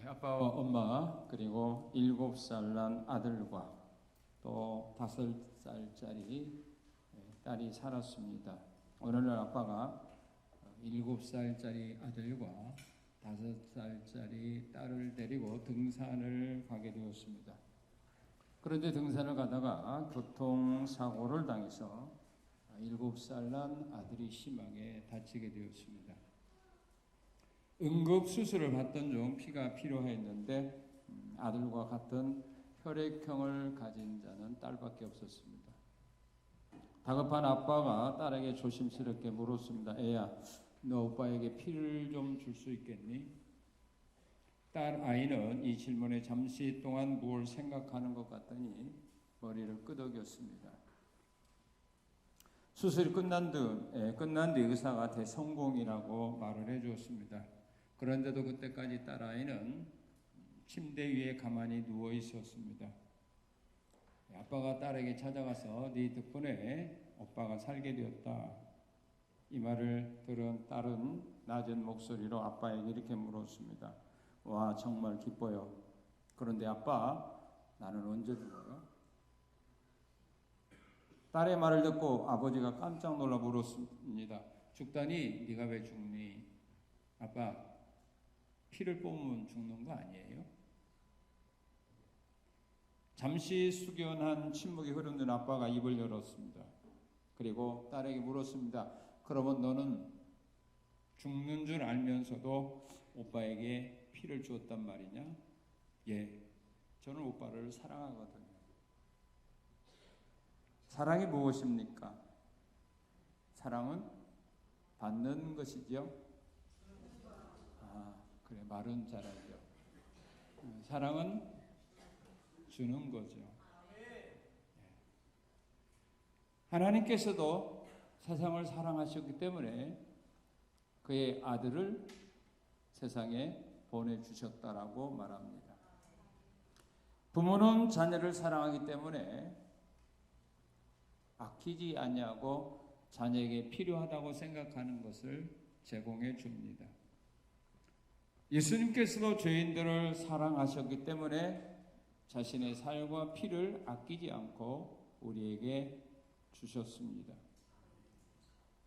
아빠와 엄마 그리고 7살 난 아들과 또 5살짜리 딸이 살았습니다. 어느 날 아빠가 7살짜리 아들과 5살짜리 딸을 데리고 등산을 가게 되었습니다. 그런데 등산을 가다가 교통사고를 당해서 7살 난 아들이 심하게 다치게 되었습니다. 응급수술을 받던 중 피가 필요했는데 아들과 같은 혈액형을 가진 자는 딸밖에 없었습니다. 다급한 아빠가 딸에게 조심스럽게 물었습니다. 애야, 너 오빠에게 피를 좀 줄 수 있겠니? 딸 아이는 이 질문에 잠시 동안 뭘 생각하는 것 같더니 머리를 끄덕였습니다. 수술이 끝난 뒤 의사가 대성공이라고 말을 해주었습니다. 그런데도 그때까지 딸아이는 침대 위에 가만히 누워 있었습니다. 아빠가 딸에게 찾아가서 네 덕분에 오빠가 살게 되었다. 이 말을 들은 딸은 낮은 목소리로 아빠에게 이렇게 물었습니다. 와, 정말 기뻐요. 그런데 아빠, 나는 언제 죽어요? 딸의 말을 듣고 아버지가 깜짝 놀라 물었습니다. 죽다니 네가 왜 죽니? 아빠, 피를 뽑으면 죽는 거 아니에요? 잠시 숙연한 침묵이 흐르는 아빠가 입을 열었습니다. 그리고 딸에게 물었습니다. 그러면 너는 죽는 줄 알면서도 오빠에게 피를 주었단 말이냐? 예, 저는 오빠를 사랑하거든요. 사랑이 무엇입니까? 사랑은 받는 것이죠. 그래, 말은 잘하죠. 사랑은 주는 거죠. 하나님께서도 세상을 사랑하셨기 때문에 그의 아들을 세상에 보내주셨다라고 말합니다. 부모는 자녀를 사랑하기 때문에 아끼지 아니하고 자녀에게 필요하다고 생각하는 것을 제공해 줍니다. 예수님께서도 죄인들을 사랑하셨기 때문에 자신의 살과 피를 아끼지 않고 우리에게 주셨습니다.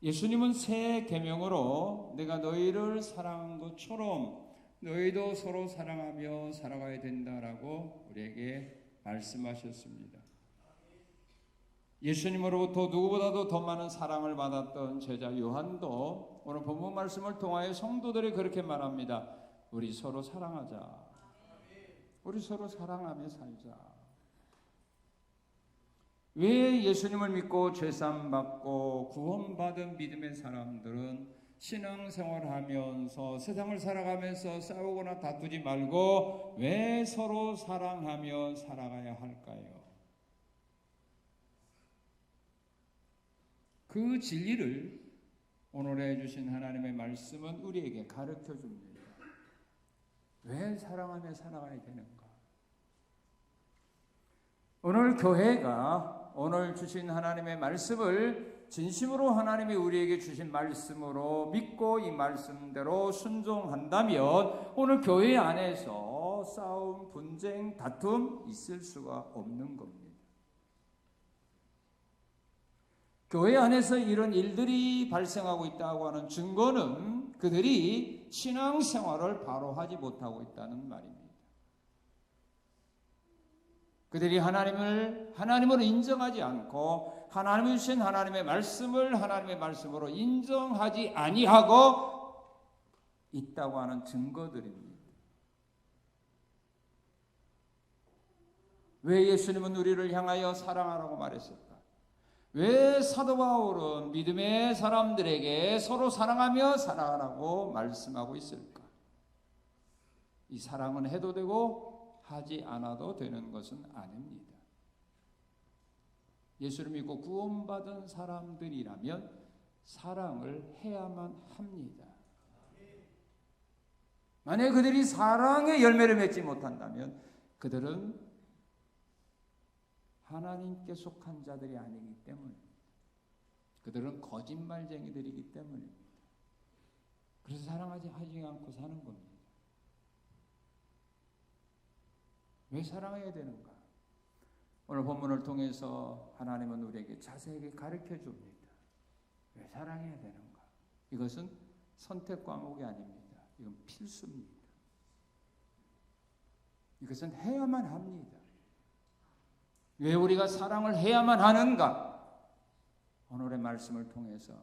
예수님은 새 계명으로 내가 너희를 사랑한 것처럼 너희도 서로 사랑하며 살아가야 된다라고 우리에게 말씀하셨습니다. 예수님으로부터 누구보다도 더 많은 사랑을 받았던 제자 요한도 오늘 본문 말씀을 통하여 성도들이 그렇게 말합니다. 우리 서로 사랑하자. 우리 서로 사랑하며 살자. 왜 예수님을 믿고 죄사함 받고 구원받은 믿음의 사람들은 신앙생활하면서 세상을 살아가면서 싸우거나 다투지 말고 왜 서로 사랑하며 살아가야 할까요? 그 진리를 오늘 해주신 하나님의 말씀은 우리에게 가르쳐 줍니다. 왜 사랑하며 살아가야 되는가? 오늘 교회가 오늘 주신 하나님의 말씀을 진심으로 하나님이 우리에게 주신 말씀으로 믿고 이 말씀대로 순종한다면 오늘 교회 안에서 싸움, 분쟁, 다툼 있을 수가 없는 겁니다. 교회 안에서 이런 일들이 발생하고 있다고 하는 증거는 그들이 신앙생활을 바로 하지 못하고 있다는 말입니다. 그들이 하나님으로 인정하지 않고 하나님이 주신 하나님의 말씀을 하나님의 말씀으로 인정하지 아니하고 있다고 하는 증거들입니다. 왜 예수님은 우리를 향하여 사랑하라고 말했을까? 왜 사도 바울은 믿음의 사람들에게 서로 사랑하며 살아가라고 말씀하고 있을까? 이 사랑은 해도 되고 하지 않아도 되는 것은 아닙니다. 예수를 믿고 구원받은 사람들이라면 사랑을 해야만 합니다. 만약 그들이 사랑의 열매를 맺지 못한다면 그들은 하나님께 속한 자들이 아니기 때문입니다. 그들은 거짓말쟁이들이기 때문입니다. 그래서 사랑하지 않고 사는 겁니다. 왜 사랑해야 되는가? 오늘 본문을 통해서 하나님은 우리에게 자세하게 가르쳐 줍니다. 왜 사랑해야 되는가? 이것은 선택 과목이 아닙니다. 이건 필수입니다. 이것은 해야만 합니다. 왜 우리가 사랑을 해야만 하는가? 오늘의 말씀을 통해서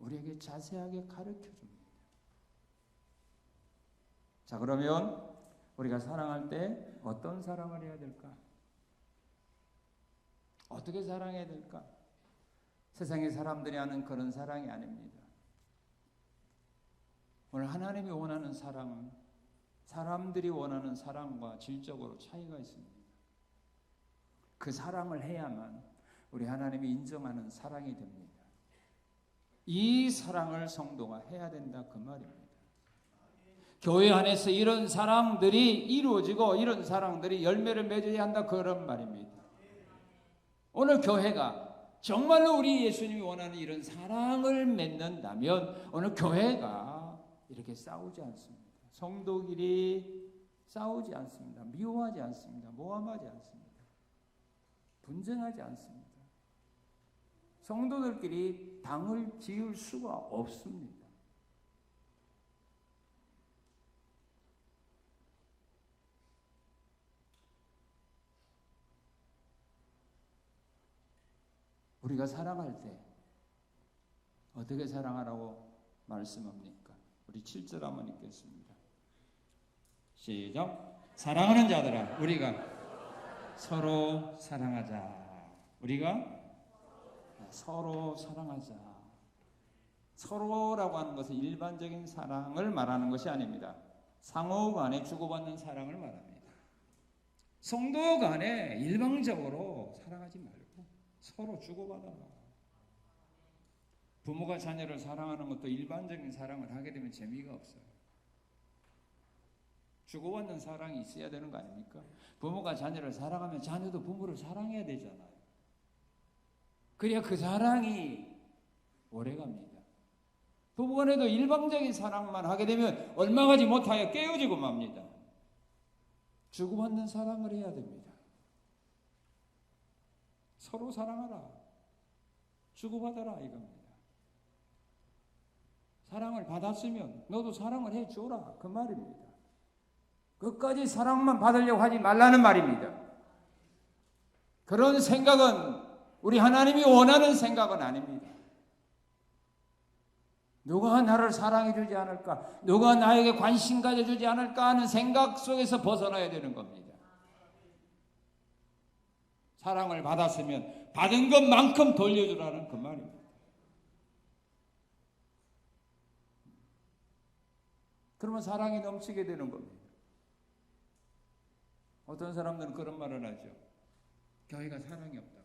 우리에게 자세하게 가르쳐 줍니다. 자, 그러면 우리가 사랑할 때 어떤 사랑을 해야 될까? 어떻게 사랑해야 될까? 세상의 사람들이 하는 그런 사랑이 아닙니다. 오늘 하나님이 원하는 사랑은 사람들이 원하는 사랑과 질적으로 차이가 있습니다. 그 사랑을 해야만 우리 하나님이 인정하는 사랑이 됩니다. 이 사랑을 성도가 해야 된다 그 말입니다. 교회 안에서 이런 사랑들이 이루어지고 이런 사랑들이 열매를 맺어야 한다 그런 말입니다. 오늘 교회가 정말로 우리 예수님이 원하는 이런 사랑을 맺는다면 오늘 교회가 이렇게 싸우지 않습니다. 성도끼리 싸우지 않습니다. 미워하지 않습니다. 모함하지 않습니다. 분쟁하지 않습니다. 성도들끼리 당을 지을 수가 없습니다. 우리가 사랑할 때 어떻게 사랑하라고 말씀합니까? 우리 7절 한번 읽겠습니다. 시작. 사랑하는 자들아 우리가 서로 사랑하자. 우리가 서로 사랑하자. 서로라고 하는 것은 일반적인 사랑을 말하는 것이 아닙니다. 상호 간에 주고받는 사랑을 말합니다. 성도 간에 일방적으로 사랑하지 말고 서로 주고받아라. 부모가 자녀를 사랑하는 것도 일반적인 사랑을 하게 되면 재미가 없어요. 주고받는 사랑이 있어야 되는 거 아닙니까? 부모가 자녀를 사랑하면 자녀도 부모를 사랑해야 되잖아요. 그래야 그 사랑이 오래갑니다. 부부간에도 일방적인 사랑만 하게 되면 얼마 가지 못하여 깨어지고 맙니다. 주고받는 사랑을 해야 됩니다. 서로 사랑하라. 주고받아라 이겁니다. 사랑을 받았으면 너도 사랑을 해주라 그 말입니다. 끝까지 사랑만 받으려고 하지 말라는 말입니다. 그런 생각은 우리 하나님이 원하는 생각은 아닙니다. 누가 나를 사랑해 주지 않을까? 누가 나에게 관심 가져주지 않을까 하는 생각 속에서 벗어나야 되는 겁니다. 사랑을 받았으면 받은 것만큼 돌려주라는 그 말입니다. 그러면 사랑이 넘치게 되는 겁니다. 어떤 사람들은 그런 말을 하죠. 교회가 사랑이 없다고.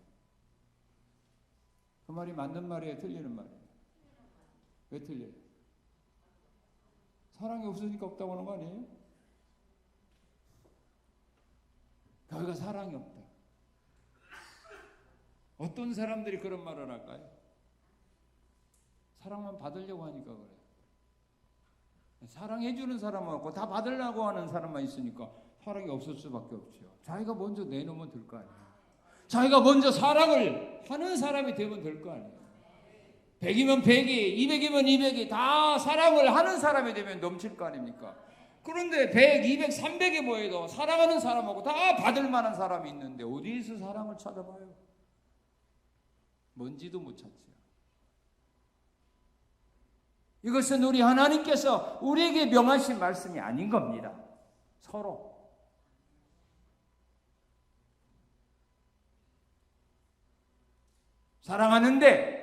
그 말이 맞는 말이에요? 틀리는 말이에요? 왜 틀려요? 사랑이 없으니까 없다고 하는 거 아니에요? 교회가 사랑이 없다. 어떤 사람들이 그런 말을 할까요? 사랑만 받으려고 하니까 그래요. 사랑해주는 사람은 없고 다 받으려고 하는 사람만 있으니까 사랑이 없을 수밖에 없죠. 자기가 먼저 내놓으면 될 거 아니에요. 자기가 먼저 사랑을 하는 사람이 되면 될 거 아니에요. 100이면 100이, 200이면 200이 다 사랑을 하는 사람이 되면 넘칠 거 아닙니까? 그런데 100, 200, 300이 뭐해도 사랑하는 사람하고 다 받을 만한 사람이 있는데 어디에서 사랑을 찾아봐요? 뭔지도 못 찾죠. 이것은 우리 하나님께서 우리에게 명하신 말씀이 아닌 겁니다. 서로. 사랑하는데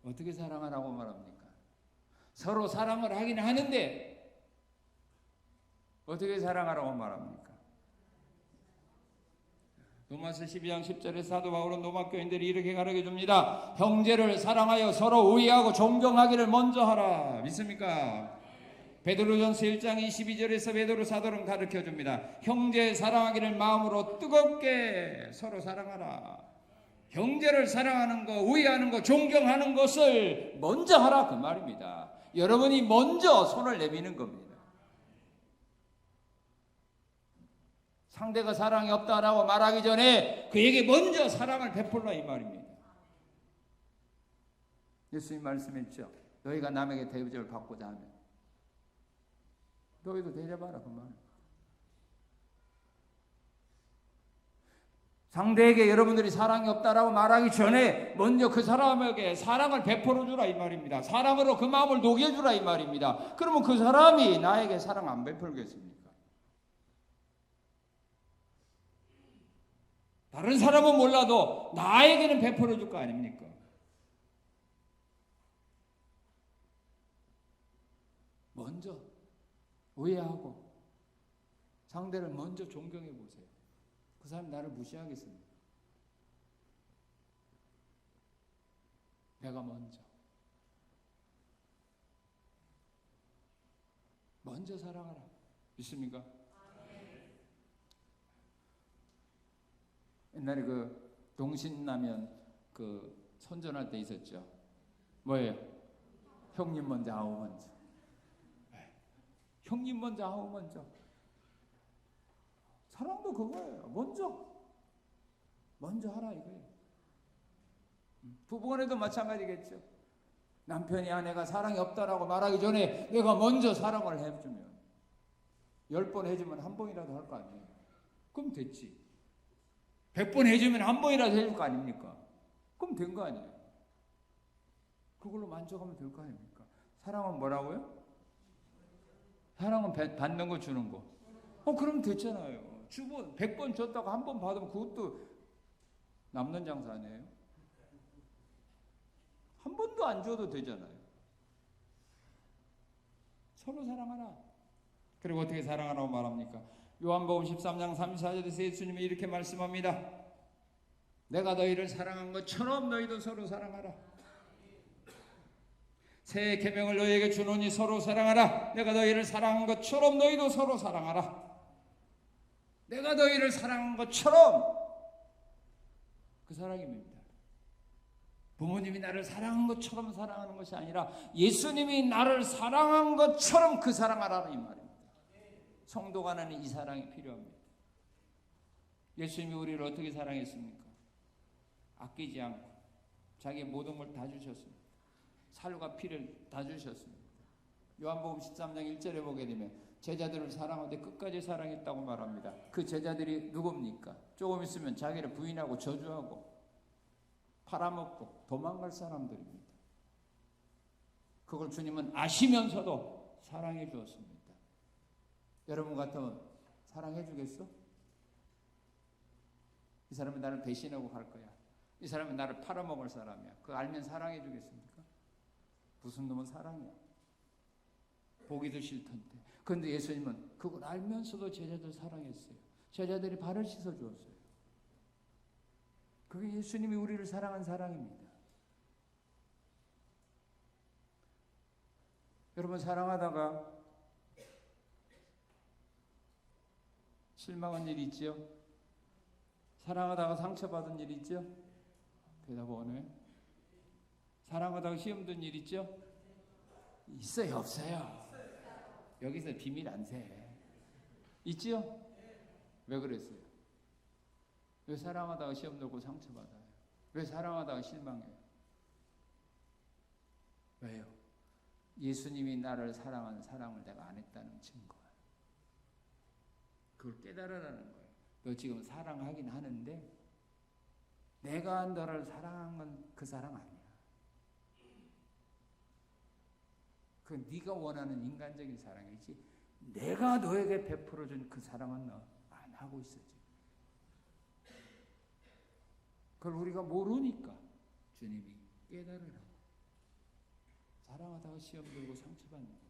어떻게 사랑하라고 말합니까? 서로 사랑을 하긴 하는데 어떻게 사랑하라고 말합니까? 로마서 12장 10절에 사도 바울은 로마 교인들이 이렇게 가르쳐 줍니다. 형제를 사랑하여 서로 우애하고 존경하기를 먼저 하라. 믿습니까? 베드로전서 1장 22절에서 베드로 사도는 가르쳐 줍니다. 형제 사랑하기를 마음으로 뜨겁게 서로 사랑하라. 형제를 사랑하는 거, 우애하는 거, 존경하는 것을 먼저 하라 그 말입니다. 여러분이 먼저 손을 내미는 겁니다. 상대가 사랑이 없다라고 말하기 전에 그에게 먼저 사랑을 베풀라 이 말입니다. 예수님 말씀했죠. 너희가 남에게 대접을 받고자 하면 너희도 대접하라 그 말. 상대에게 여러분들이 사랑이 없다라고 말하기 전에 먼저 그 사람에게 사랑을 베풀어 주라 이 말입니다. 사랑으로 그 마음을 녹여주라 이 말입니다. 그러면 그 사람이 나에게 사랑 안 베풀겠습니까? 다른 사람은 몰라도 나에게는 베풀어 줄 거 아닙니까? 먼저 오해하고 상대를 먼저 존경해 보세요. 그 사람이 나를 무시하겠습니까? 내가 먼저 사랑하라. 믿습니까? 옛날에 그 동신라면 그 선전할 때 있었죠. 뭐예요? 형님 먼저 아우 먼저. 형님 먼저 아우 먼저. 사랑도 그거예요. 먼저 하라 이거예요. 부부간에도 마찬가지겠죠. 남편이 아내가 사랑이 없다라고 말하기 전에 내가 먼저 사랑을 해주면 10번 해주면 한 번이라도 할 거 아니에요. 그럼 됐지. 100번 해주면 한 번이라도 해줄 거 아닙니까? 그럼 된 거 아니에요. 그걸로 만족하면 될 거 아닙니까? 사랑은 뭐라고요? 사랑은 받는 거 주는 거. 그럼 됐잖아요. 100번 줬다고 한 번 받으면 그것도 남는 장사 아니에요? 한 번도 안 줘도 되잖아요. 서로 사랑하라. 그리고 어떻게 사랑하라고 말합니까? 요한복음 13장 34절에서 예수님이 이렇게 말씀합니다. 내가 너희를 사랑한 것처럼 너희도 서로 사랑하라. 새 계명을 너희에게 주노니 서로 사랑하라. 내가 너희를 사랑한 것처럼 너희도 서로 사랑하라. 내가 너희를 사랑한 것처럼 그 사랑입니다. 부모님이 나를 사랑한 것처럼 사랑하는 것이 아니라 예수님이 나를 사랑한 것처럼 그 사랑하라는 이 말입니다. 성도 간에는 이 사랑이 필요합니다. 예수님이 우리를 어떻게 사랑했습니까? 아끼지 않고 자기의 모든 걸 다 주셨습니다. 살과 피를 다 주셨습니다. 요한복음 13장 1절에 보게 되면 제자들을 사랑하되 끝까지 사랑했다고 말합니다. 그 제자들이 누굽니까? 조금 있으면 자기를 부인하고 저주하고 팔아먹고 도망갈 사람들입니다. 그걸 주님은 아시면서도 사랑해 주었습니다. 여러분 같으면 사랑해 주겠어? 이 사람은 나를 배신하고 갈 거야. 이 사람은 나를 팔아먹을 사람이야. 그거 알면 사랑해 주겠습니까? 무슨 놈은 사랑이야. 보기도 싫던데. 그런데 예수님은 그걸 알면서도 제자들 사랑했어요. 제자들이 발을 씻어 주었어요. 그게 예수님이 우리를 사랑한 사랑입니다. 여러분 사랑하다가 실망한 일 있죠? 사랑하다가 상처받은 일 있죠? 대답 오네. 사랑하다가 시험 든 일 있죠? 있어요, 없어요? 여기서 비밀 안 새. 있지요? 왜 그랬어요? 왜 사랑하다가 시험 들고 상처받아요? 왜 사랑하다가 실망해요? 왜요? 예수님이 나를 사랑한 사랑을 내가 안 했다는 증거야. 그걸 깨달으라는 거예요. 너 지금 사랑하긴 하는데 내가 너를 사랑한 건 그 사랑 아니야. 그 네가 원하는 인간적인 사랑이지 내가 너에게 베풀어준 그 사랑은 너 안 하고 있어 지금. 그걸 우리가 모르니까 주님이 깨달으라고. 사랑하다가 시험 들고 상처받는 거예요.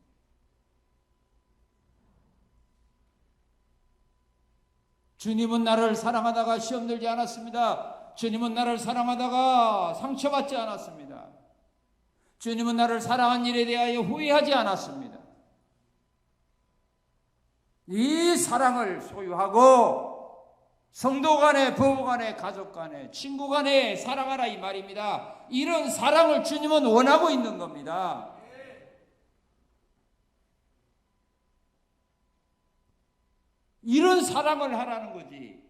주님은 나를 사랑하다가 시험 들지 않았습니다. 주님은 나를 사랑하다가 상처받지 않았습니다. 주님은 나를 사랑한 일에 대하여 후회하지 않았습니다. 이 사랑을 소유하고 성도 간에, 부부 간에, 가족 간에, 친구 간에 사랑하라 이 말입니다. 이런 사랑을 주님은 원하고 있는 겁니다. 이런 사랑을 하라는 거지.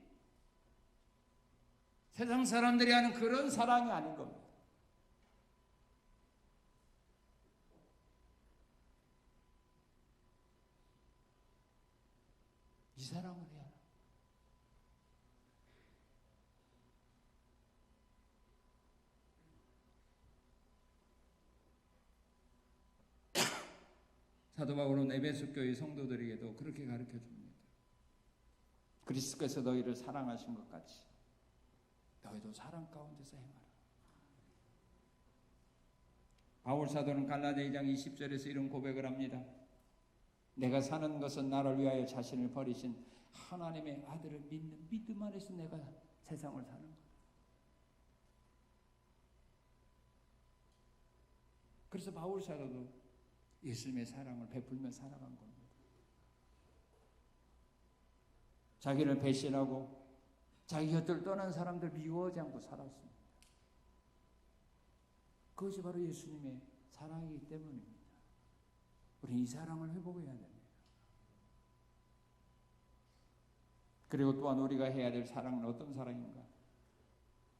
세상 사람들이 하는 그런 사랑이 아닌 겁니다. 이 사랑을 해야 한다. 사도 바울은 에베소 교회 성도들에게도 그렇게 가르쳐 줍니다. 그리스도께서 너희를 사랑하신 것 같이 너희도 사랑 가운데서 행하라. 바울 사도는 갈라디아 2장 20절에서 이런 고백을 합니다. 내가 사는 것은 나를 위하여 자신을 버리신 하나님의 아들을 믿는 믿음 안에서 내가 세상을 사는 거다. 그래서 바울 사도도 예수님의 사랑을 베풀며 살아간 겁니다. 자기를 배신하고 자기 곁을 떠난 사람들 미워하지 않고 살았습니다. 그것이 바로 예수님의 사랑이기 때문입니다. 우리는 이 사랑을 회복해야 됩니다. 그리고 또한 우리가 해야 될 사랑은 어떤 사랑인가?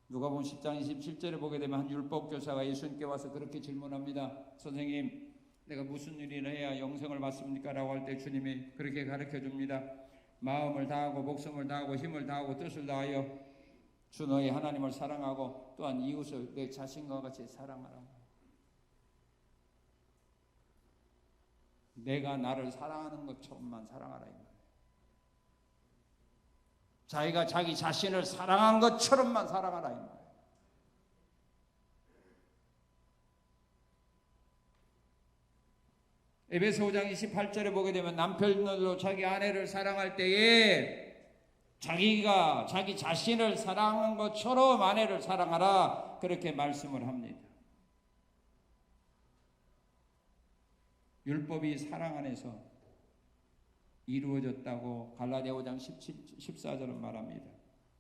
누가복음 10장 27절에 보게 되면 한 율법교사가 예수님께 와서 그렇게 질문합니다. 선생님, 내가 무슨 일을 해야 영생을 받습니까? 라고 할 때 주님이 그렇게 가르쳐 줍니다. 마음을 다하고 목숨을 다하고 힘을 다하고 뜻을 다하여 주 너희 하나님을 사랑하고 또한 이웃을 내 자신과 같이 사랑하라. 내가 나를 사랑하는 것처럼만 사랑하라 이 말이에요. 자기가 자기 자신을 사랑한 것처럼만 사랑하라 이 말이에요. 에베소 5장 28절에 보게 되면 남편들도 자기 아내를 사랑할 때에 자기가 자기 자신을 사랑한 것처럼 아내를 사랑하라 그렇게 말씀을 합니다. 율법이 사랑 안에서 이루어졌다고 갈라디아 5장 14절은 말합니다.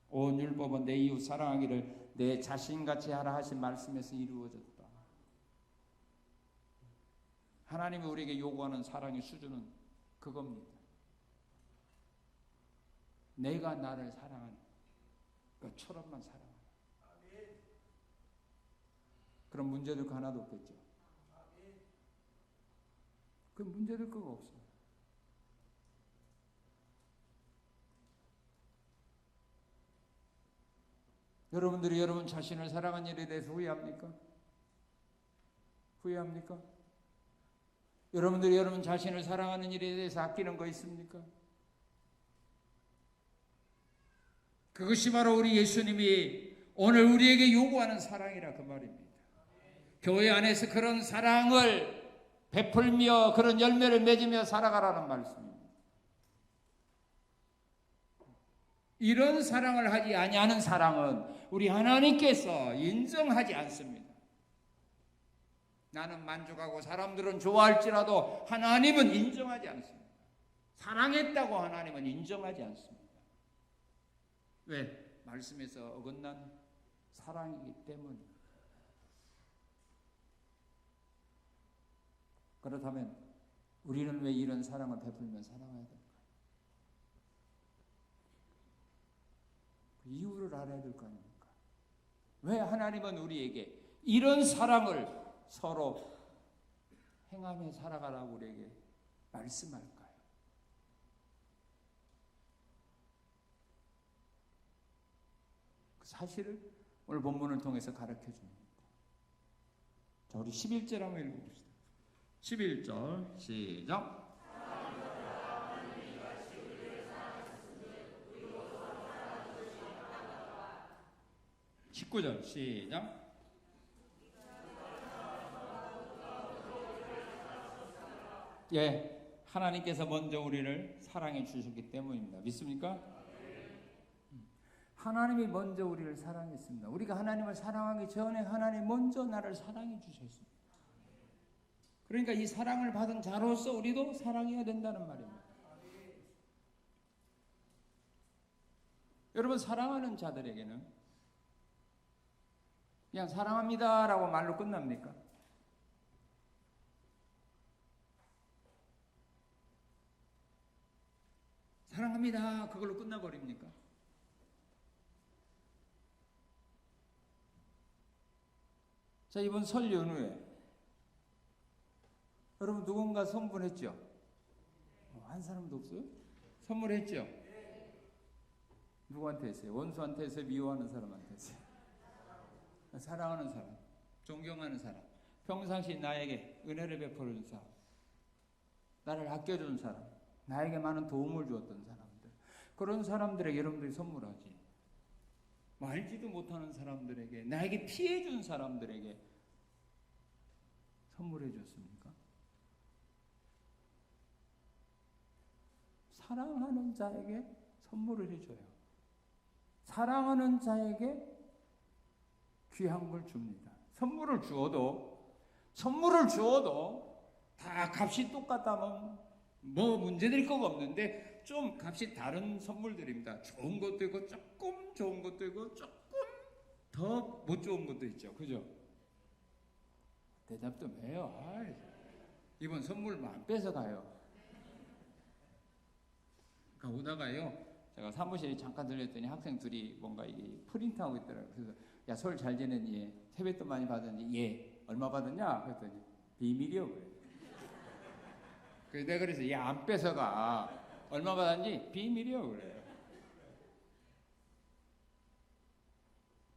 온 율법은 내 이웃 사랑하기를 내 자신같이 하라 하신 말씀에서 이루어졌다. 하나님이 우리에게 요구하는 사랑의 수준은 그겁니다. 내가 나를 사랑하는 것처럼만 사랑하라. 그럼 문제될 거 하나도 없겠죠. 그 문제될 거가 없어요. 여러분들이 여러분 자신을 사랑한 일에 대해서 후회합니까? 후회합니까? 여러분들이 여러분 자신을 사랑하는 일에 대해서 아끼는 거 있습니까? 그것이 바로 우리 예수님이 오늘 우리에게 요구하는 사랑이라 그 말입니다. 교회 안에서 그런 사랑을 베풀며 그런 열매를 맺으며 살아가라는 말씀입니다. 이런 사랑을 하지 아니하는 사랑은 우리 하나님께서 인정하지 않습니다. 나는 만족하고 사람들은 좋아할지라도 하나님은 인정하지 않습니다. 사랑했다고 하나님은 인정하지 않습니다. 왜? 말씀에서 어긋난 사랑이기 때문입니다. 그렇다면 우리는 왜 이런 사랑을 베풀며 살아가야 될까요? 그 이유를 알아야 될 거 아닙니까? 왜 하나님은 우리에게 이런 사랑을 서로 행하며 살아가라고 우리에게 말씀할까요? 그 사실을 오늘 본문을 통해서 가르쳐 줍니다. 자, 우리 11절 한번 읽어봅시다. 11절 시작. 19절 시작. 예, 하나님께서 먼저 우리를 사랑해 주셨기 때문입니다. 믿습니까? 하나님이 먼저 우리를 사랑했습니다. 우리가 하나님을 사랑하기 전에 하나님 먼저 나를 사랑해 주셨습니다. 그러니까 이 사랑을 받은 자로서 우리도 사랑해야 된다는 말입니다. 여러분, 사랑하는 자들에게는 그냥 사랑합니다라고 말로 끝납니까? 사랑합니다. 그걸로 끝나버립니까? 자, 이번 설 연휴에 여러분 누군가 선물했죠? 한 사람도 없어요? 선물했죠? 누구한테 했어요? 원수한테 했어요? 미워하는 사람한테 했어요? 사랑하는 사람, 존경하는 사람, 평상시 나에게 은혜를 베풀어준 사람, 나를 아껴준 사람, 나에게 많은 도움을 주었던 사람들, 그런 사람들에게 여러분들이 선물하지. 알지도 못하는 사람들에게, 나에게 피해준 사람들에게 선물해 줬습니까? 사랑하는 자에게 선물을 해줘요. 사랑하는 자에게 귀한 걸 줍니다. 선물을 주어도 다 값이 똑같다면 뭐 문제될 거가 없는데 좀 값이 다른 선물들입니다. 좋은 것도 있고 조금 좋은 것도 있고 조금 더 못 좋은 것도 있죠. 그죠? 대답 좀 해요. 아이, 이번 선물만 안 뺏어가요. 그러니까 오다가요, 제가 사무실에 잠깐 들렸더니 학생 둘이 뭔가 이게 프린트하고 있더라고요. 그래서 야, 설 잘 지냈니? 세뱃돈 많이 받았니? 예. 얼마 받았냐? 그랬더니 비밀이요. 그래. 그래서 내가 그래서 야, 안 뺏어가. 얼마 받았니? 비밀이요. 그래.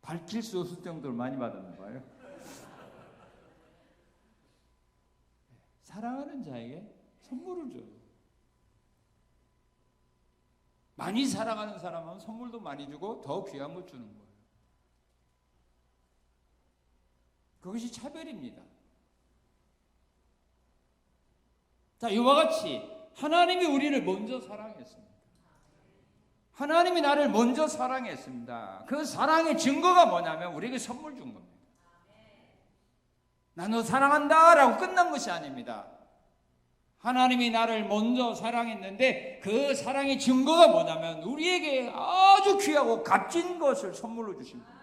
밝힐 수 없을 정도로 많이 받았나 봐요. 사랑하는 자에게 선물을 줘요. 많이 사랑하는 사람은 선물도 많이 주고 더 귀한 걸 주는 거예요. 그것이 차별입니다. 자, 이와 같이 하나님이 우리를 먼저 사랑했습니다. 하나님이 나를 먼저 사랑했습니다. 그 사랑의 증거가 뭐냐면 우리에게 선물 준 겁니다. 나 너 사랑한다 라고 끝난 것이 아닙니다. 하나님이 나를 먼저 사랑했는데 그 사랑의 증거가 뭐냐면 우리에게 아주 귀하고 값진 것을 선물로 주신 겁니다.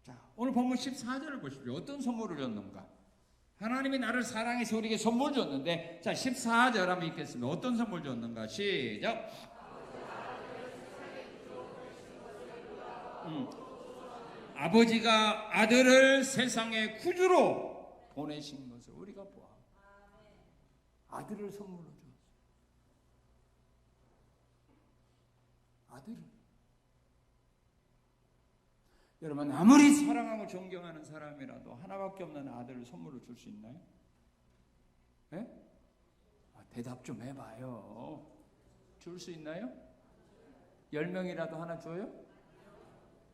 자, 오늘 본문 14절을 보십시오. 어떤 선물을 줬는가? 하나님이 나를 사랑해서 우리에게 선물 줬는데, 자, 14절 한번 읽겠습니다. 어떤 선물 줬는가? 시작. 아버지가 아들을 세상의 구주로 보내신 것을 우리가 보아. 아들을 선물로 줬어요. 아들을. 여러분, 아무리 사랑하고 존경하는 사람이라도 하나밖에 없는 아들을 선물로 줄 수 있나요? 네? 대답 좀 해봐요. 줄 수 있나요? 10명이라도 하나 줘요?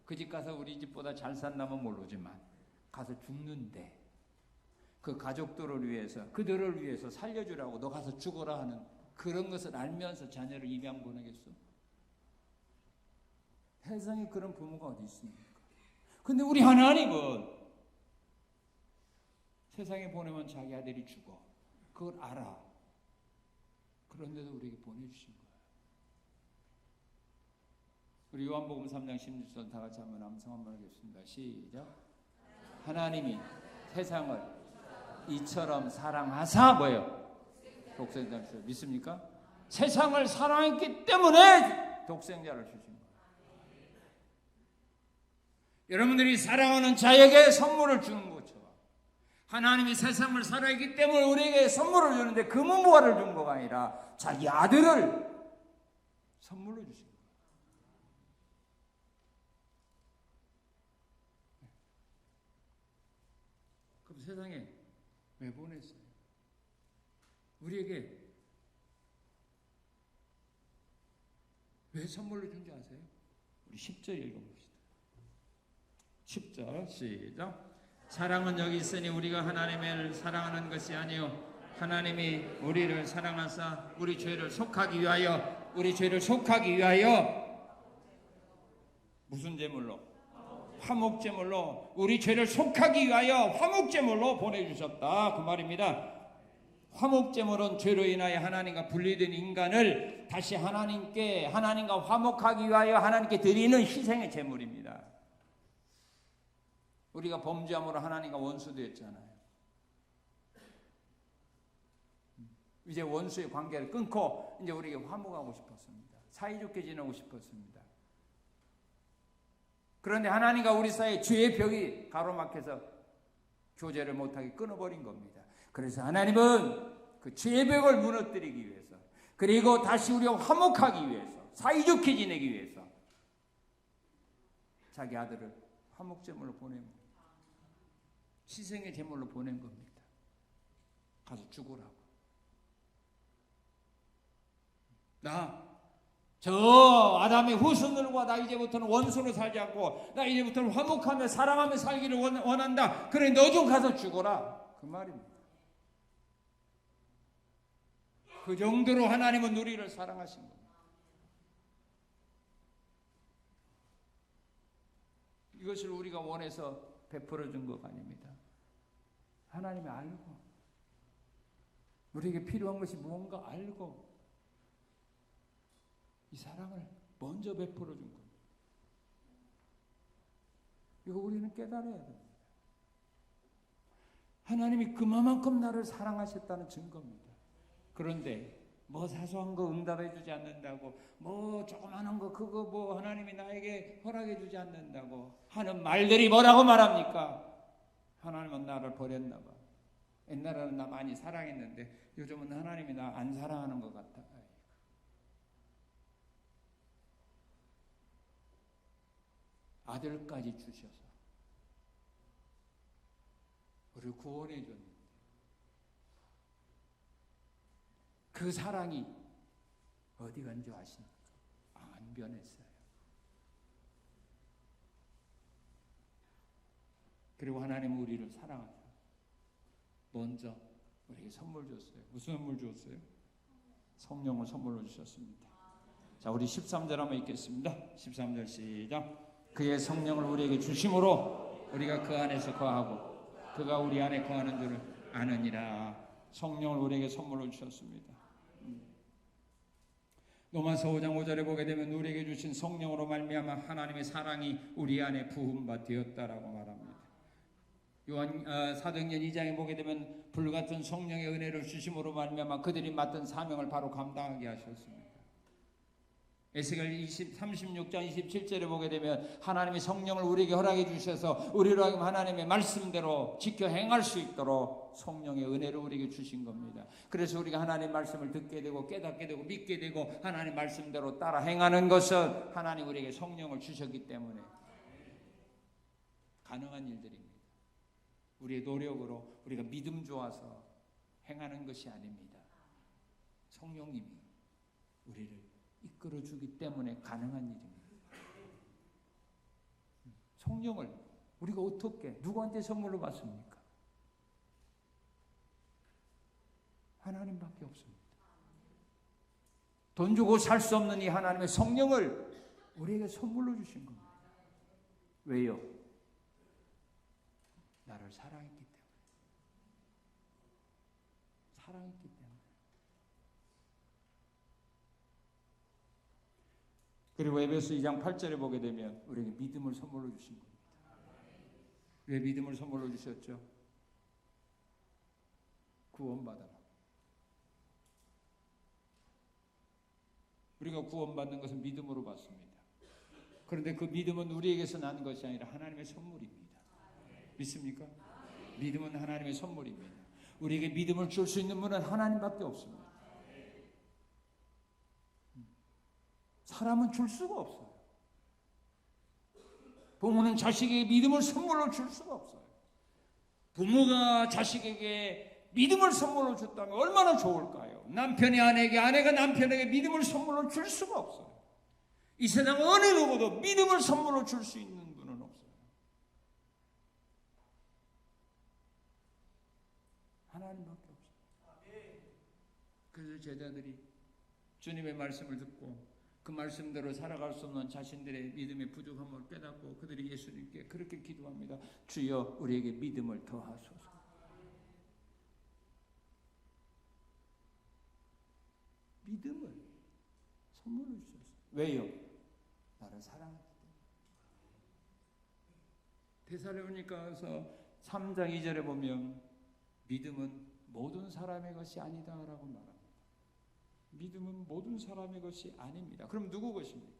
그 집 가서 우리 집보다 잘 산다면 모르지만 가서 죽는데 그 가족들을 위해서, 그들을 위해서 살려주라고 너 가서 죽어라 하는 그런 것을 알면서 자녀를 입양 보내겠어? 세상에 그런 부모가 어디 있습니까? 근데 우리 하나님은 세상에 보내면 자기 아들이 죽어. 그걸 알아. 그런데도 우리에게 보내주신 거예요. 우리 요한복음 3장 16절 다 같이 한번 암송 한번 하겠습니다. 시작. 하나님이 세상을 이처럼 사랑하사 뭐예요? 독생자를 주셨어요. 믿습니까? 세상을 사랑했기 때문에 독생자를 주신 거예요. 여러분들이 사랑하는 자에게 선물을 주는 것처럼 하나님이 세상을 사랑했기 때문에 우리에게 선물을 주는데 금은보화를 준 거가 아니라 자기 아들을 선물로 주신 거예요. 그럼 세상에 왜 보냈어요? 우리에게 왜 선물로 준지 아세요? 우리 10절 읽어봅시다. 10절 시작. 사랑은 여기 있으니 우리가 하나님을 사랑하는 것이 아니요 하나님이 우리를 사랑하사 우리 죄를 속하기 위하여 무슨 제물로? 화목제물로 우리 죄를 속하기 위하여 화목제물로 보내주셨다 그 말입니다. 화목제물은 죄로 인하여 하나님과 분리된 인간을 다시 하나님과 화목하기 위하여 하나님께 드리는 희생의 제물입니다. 우리가 범죄함으로 하나님과 원수되었잖아요. 이제 원수의 관계를 끊고 이제 우리에게 화목하고 싶었습니다. 사이좋게 지내고 싶었습니다. 그런데 하나님과 우리 사이에 죄의 벽이 가로막혀서 교제를 못하게 끊어버린 겁니다. 그래서 하나님은 그 죄의 벽을 무너뜨리기 위해서, 그리고 다시 우리가 화목하기 위해서, 사이좋게 지내기 위해서 자기 아들을 화목제물로 보낸 겁니다. 희생의 제물로 보낸 겁니다. 가서 죽으라고. 저 아담의 후손들과 나 이제부터는 원수로 살지 않고 나 이제부터는 화목하며 사랑하며 살기를 원한다. 그래 너 좀 가서 죽어라. 그 말입니다. 그 정도로 하나님은 우리를 사랑하신 겁니다. 이것을 우리가 원해서 베풀어 준 것 아닙니다. 하나님이 알고 우리에게 필요한 것이 무언가 알고 이 사랑을 먼저 베풀어 준 겁니다. 이거 우리는 깨달아야 됩니다. 하나님이 그만큼 나를 사랑하셨다는 증거입니다. 그런데 뭐 사소한 거 응답해 주지 않는다고, 뭐 조그마한 거 그거 뭐 하나님이 나에게 허락해 주지 않는다고 하는 말들이 뭐라고 말합니까? 하나님은 나를 버렸나 봐. 옛날에는 나 많이 사랑했는데 요즘은 하나님이 나 안 사랑하는 것 같아. 아들까지 주셔서 우리를 구원해 줬는데 그 사랑이 어디 간 줄 아십니까? 안 변했어요. 그리고 하나님은 우리를 사랑하셔. 먼저 우리에게 선물 줬어요. 무슨 선물 줬어요? 성령을 선물로 주셨습니다. 자, 우리 13절 한번 읽겠습니다. 13절 시작. 그의 성령을 우리에게 주심으로 우리가 그 안에서 거하고 그가 우리 안에 거하는 줄을 아느니라. 성령을 우리에게 선물로 주셨습니다. 로마서 5장 5절에 보게 되면 우리에게 주신 성령으로 말미암아 하나님의 사랑이 우리 안에 부음바 되었다라고 말합니다. 요한 사도행전 2장에 보게 되면 불같은 성령의 은혜를 주심으로 말미암아 그들이 맡은 사명을 바로 감당하게 하셨습니다. 에스겔 36장 27절에 보게 되면 하나님의 성령을 우리에게 허락해 주셔서 우리로 하여금 하나님의 말씀대로 지켜 행할 수 있도록 성령의 은혜를 우리에게 주신 겁니다. 그래서 우리가 하나님의 말씀을 듣게 되고 깨닫게 되고 믿게 되고 하나님의 말씀대로 따라 행하는 것은 하나님 우리에게 성령을 주셨기 때문에 가능한 일들입니다. 우리의 노력으로 우리가 믿음 좋아서 행하는 것이 아닙니다. 성령님이 우리를 이끌어주기 때문에 가능한 일입니다. 성령을 우리가 어떻게 누구한테 선물로 받습니까? 하나님밖에 없습니다. 돈 주고 살 수 없는 이 하나님의 성령을 우리에게 선물로 주신 겁니다. 왜요? 나를 사랑했기 때문에. 사랑했기 때문에. 그리고 에베소 2장 8절에 보게 되면 우리에게 믿음을 선물로 주신 겁니다. 왜 믿음을 선물로 주셨죠? 구원받아라. 우리가 구원받는 것은 믿음으로 받습니다. 그런데 그 믿음은 우리에게서 나는 것이 아니라 하나님의 선물입니다. 믿습니까? 믿음은 하나님의 선물입니다. 우리에게 믿음을 줄 수 있는 분은 하나님밖에 없습니다. 사람은 줄 수가 없어요. 부모는 자식에게 믿음을 선물로 줄 수가 없어요. 부모가 자식에게 믿음을 선물로 줬다면 얼마나 좋을까요? 남편이 아내에게, 아내가 남편에게 믿음을 선물로 줄 수가 없어요. 이 세상 어느 누구도 믿음을 선물로 줄 수 있는 분은 없어요. 하나님밖에 없어요. 그래서 제자들이 주님의 말씀을 듣고 그 말씀대로 살아갈 수 없는 자신들의 믿음의 부족함을 깨닫고 그들이 예수님께 그렇게 기도합니다. 주여 우리에게 믿음을 더하소서. 믿음을 선물로 주셨어요. 왜요? 나를 사랑하기 때문에. 데살로니가서 3장 2절에 보면 믿음은 모든 사람의 것이 아니다라고 말합니다. 믿음은 모든 사람의 것이 아닙니다. 그럼 누구 것입니까?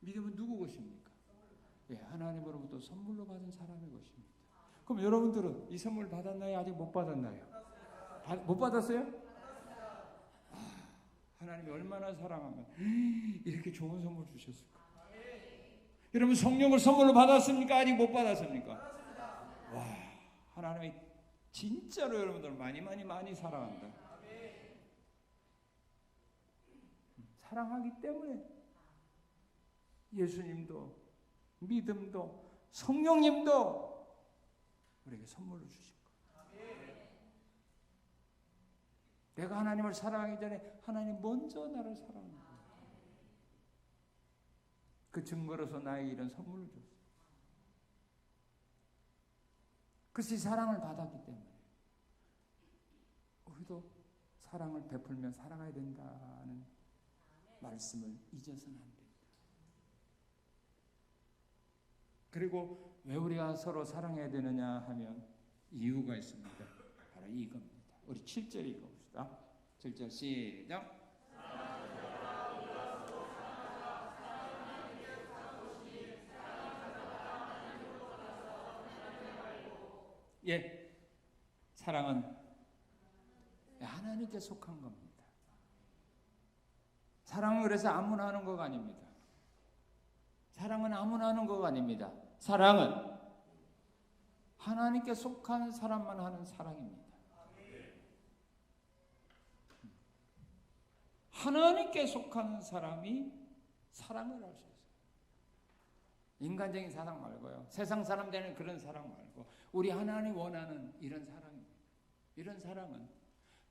믿음은 누구 것입니까? 예, 하나님으로부터 선물로 받은 사람의 것입니다. 그럼 여러분들은 이 선물 받았나요? 아직 못 받았나요? 못 받았어요? 하나님이 얼마나 사랑하면 이렇게 좋은 선물 주셨을까? 여러분 성령을 선물로 받았습니까? 아직 못 받았습니까? 와, 하나님이 진짜로 여러분들 많이 사랑한다. 사랑하기 때문에 예수님도 믿음도 성령님도 우리에게 선물로 주신 거예요. 내가 하나님을 사랑하기 전에 하나님 먼저 나를 사랑한 거예요. 그 증거로서 나에게 이런 선물을 줬어요. 그래서 이 사랑을 받았기 때문에 우리도 사랑을 베풀면 살아가야 된다는 말씀을 잊어서는 안 됩니다. 그리고 왜 우리가 서로 사랑해야 되느냐 하면 이유가 있습니다. 바로 이겁니다. 우리 7절 읽어봅시다. 7절 시작. 예, 사랑은 하나님께 속한 겁니다. 사랑은 그래서 아무나 하는 거가 아닙니다. 사랑은 아무나 하는 거가 아닙니다. 사랑은 하나님께 속한 사람만 하는 사랑입니다. 하나님께 속한 사람이 사랑을 할 수 있어요. 인간적인 사랑 말고요. 세상 사람들은 그런 사랑 말고 우리 하나님 원하는 이런 사랑입니다. 이런 사랑은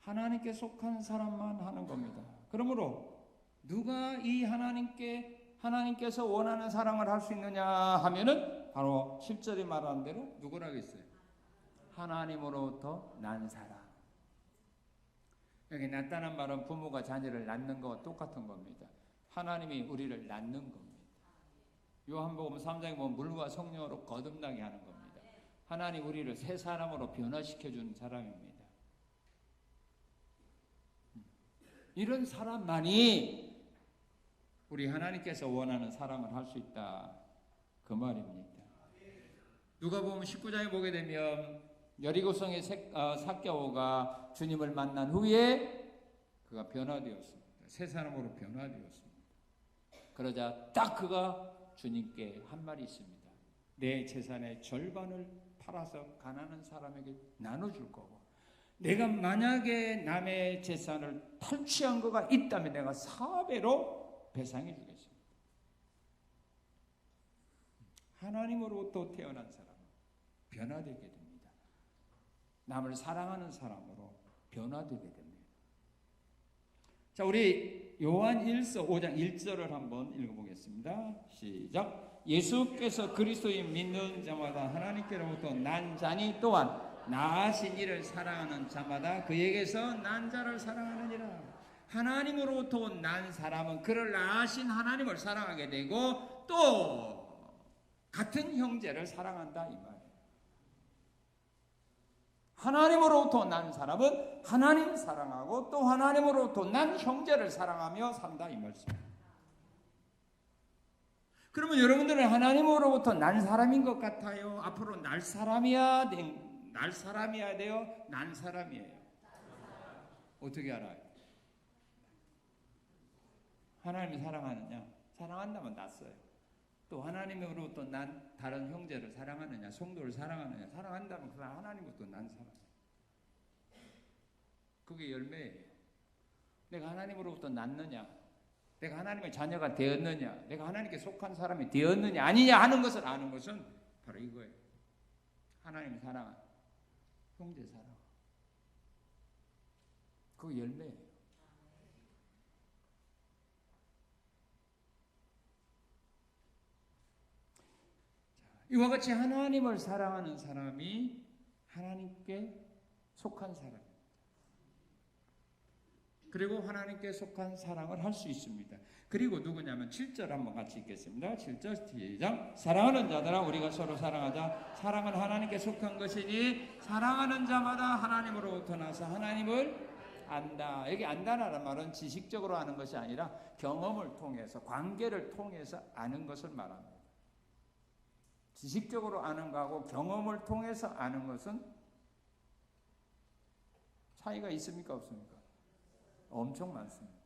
하나님께 속한 사람만 하는 겁니다. 그러므로 누가 이 하나님께서 원하는 사랑을 할 수 있느냐 하면은 바로 10절에 말하는 대로 누구라고 했어요? 하나님으로부터 난 사람. 여기 낳다는 말은 부모가 자녀를 낳는 것과 똑같은 겁니다. 하나님이 우리를 낳는 겁니다. 요한복음 3장에 보면 물과 성령으로 거듭나게 하는 겁니다. 하나님 우리를 새 사람으로 변화시켜주는 사람입니다. 이런 사람만이 우리 하나님께서 원하는 사랑을 할 수 있다. 그 말입니다. 누가복음 19장에 보게 되면 여리고성의 삭개오가 주님을 만난 후에 그가 변화되었습니다. 새 사람으로 변화되었습니다. 그러자 딱 그가 주님께 한 말이 있습니다. 내 재산의 절반을 팔아서 가난한 사람에게 나눠줄 거고 내가 만약에 남의 재산을 탈취한 거가 있다면 내가 4배로 배상해 주겠습니다. 하나님으로부터 태어난 사람은 변화되게 됩니다. 남을 사랑하는 사람으로 변화되게 됩니다. 자, 우리 요한 1서 5장 1절을 한번 읽어보겠습니다. 시작. 예수께서 그리스도인 믿는 자마다 하나님께로부터 난 자니 또한 낳으신 이를 사랑하는 자마다 그에게서 난 자를 사랑하느니라. 하나님으로부터 난 사람은 그를 낳으신 하나님을 사랑하게 되고 또 같은 형제를 사랑한다 이 말이에요. 하나님으로부터 난 사람은 하나님 사랑하고 또 하나님으로부터 난 형제를 사랑하며 산다 이 말씀입니다. 그러면 여러분들은 하나님으로부터 난 사람인 것 같아요? 앞으로 날 사람이야 돼요? 난 사람이에요? 어떻게 알아요? 하나님이 사랑하느냐? 사랑한다면 낫어요. 또 하나님으로부터 난 다른 형제를 사랑하느냐? 성도를 사랑하느냐? 사랑한다면 그 사람 하나님으로부터 난 사람이에요. 그게 열매예요. 내가 하나님으로부터 낳느냐? 내가 하나님의 자녀가 되었느냐? 내가 하나님께 속한 사람이 되었느냐? 아니냐 하는 것을 아는 것은 바로 이거예요. 하나님 사랑, 형제 사랑. 그거 열매예요. 이와 같이 하나님을 사랑하는 사람이 하나님께 속한 사람입니다. 그리고 하나님께 속한 사랑을 할 수 있습니다. 그리고 누구냐면 7절 한번 같이 읽겠습니다. 7절 시작. 사랑하는 자들아 우리가 서로 사랑하자. 사랑은 하나님께 속한 것이니 사랑하는 자마다 하나님으로부터 나서 하나님을 안다. 여기 안다라는 말은 지식적으로 아는 것이 아니라 경험을 통해서, 관계를 통해서 아는 것을 말합니다. 지식적으로 아는 거하고 경험을 통해서 아는 것은 차이가 있습니까? 없습니까? 엄청 많습니다.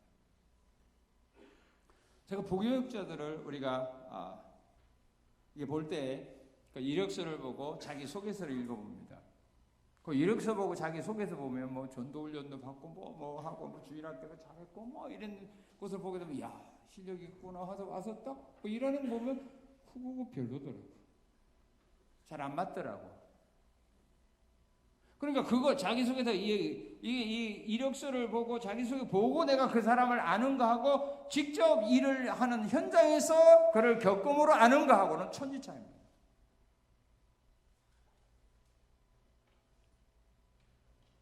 제가 부교육자들을 우리가 이게 볼 때 이력서를 보고 자기 소개서를 읽어봅니다. 그 이력서 보고 자기 소개서 보면 뭐 전도훈련도 받고 뭐 하고 뭐 주일학교가 잘했고 뭐 이런 것을 보게 되면 야 실력이 있구나 하서 와서 딱 뭐 이러는 거 보면 그거 별로더라고. 잘 안 맞더라고. 그러니까 그거 자기소개서 이 이력서를 보고 자기소개 보고 내가 그 사람을 아는 거하고 직접 일을 하는 현장에서 그를 겪음으로 아는 거하고는 천지 차이입니다.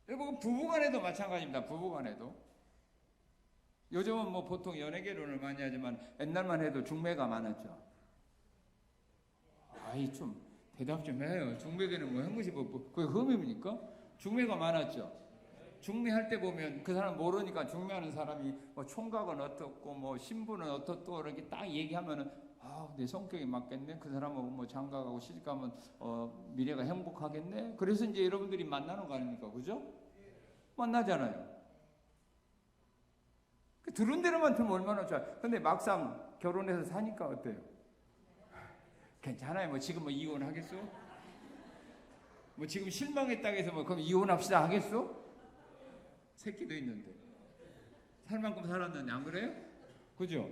여러분 부부간에도 마찬가지입니다. 부부간에도 요즘은 뭐 보통 연애결혼을 많이 하지만 옛날만 해도 중매가 많았죠. 아이 좀 대답 좀 해요. 중매계는 뭐 한 것이 그게 흠입니까? 중매가 많았죠. 중매할 때 보면 그 사람 모르니까 중매하는 사람이 뭐 총각은 어떻고 뭐 신부는 어떻고 이렇게 딱 얘기하면은 내 성격이 맞겠네. 그 사람하고 뭐 장가가고 시집가면 미래가 행복하겠네. 그래서 이제 여러분들이 만나는 거 아닙니까? 그죠? 만나잖아요. 들은 대로만 들으면 얼마나 좋아요. 근데 막상 결혼해서 사니까 어때요? 괜찮아요. 뭐 지금 뭐 이혼하겠어? 뭐 지금 실망했다고 해서 뭐 그럼 이혼합시다 하겠어? 새끼도 있는데 살 만큼 살았는데 안 그래요? 그죠?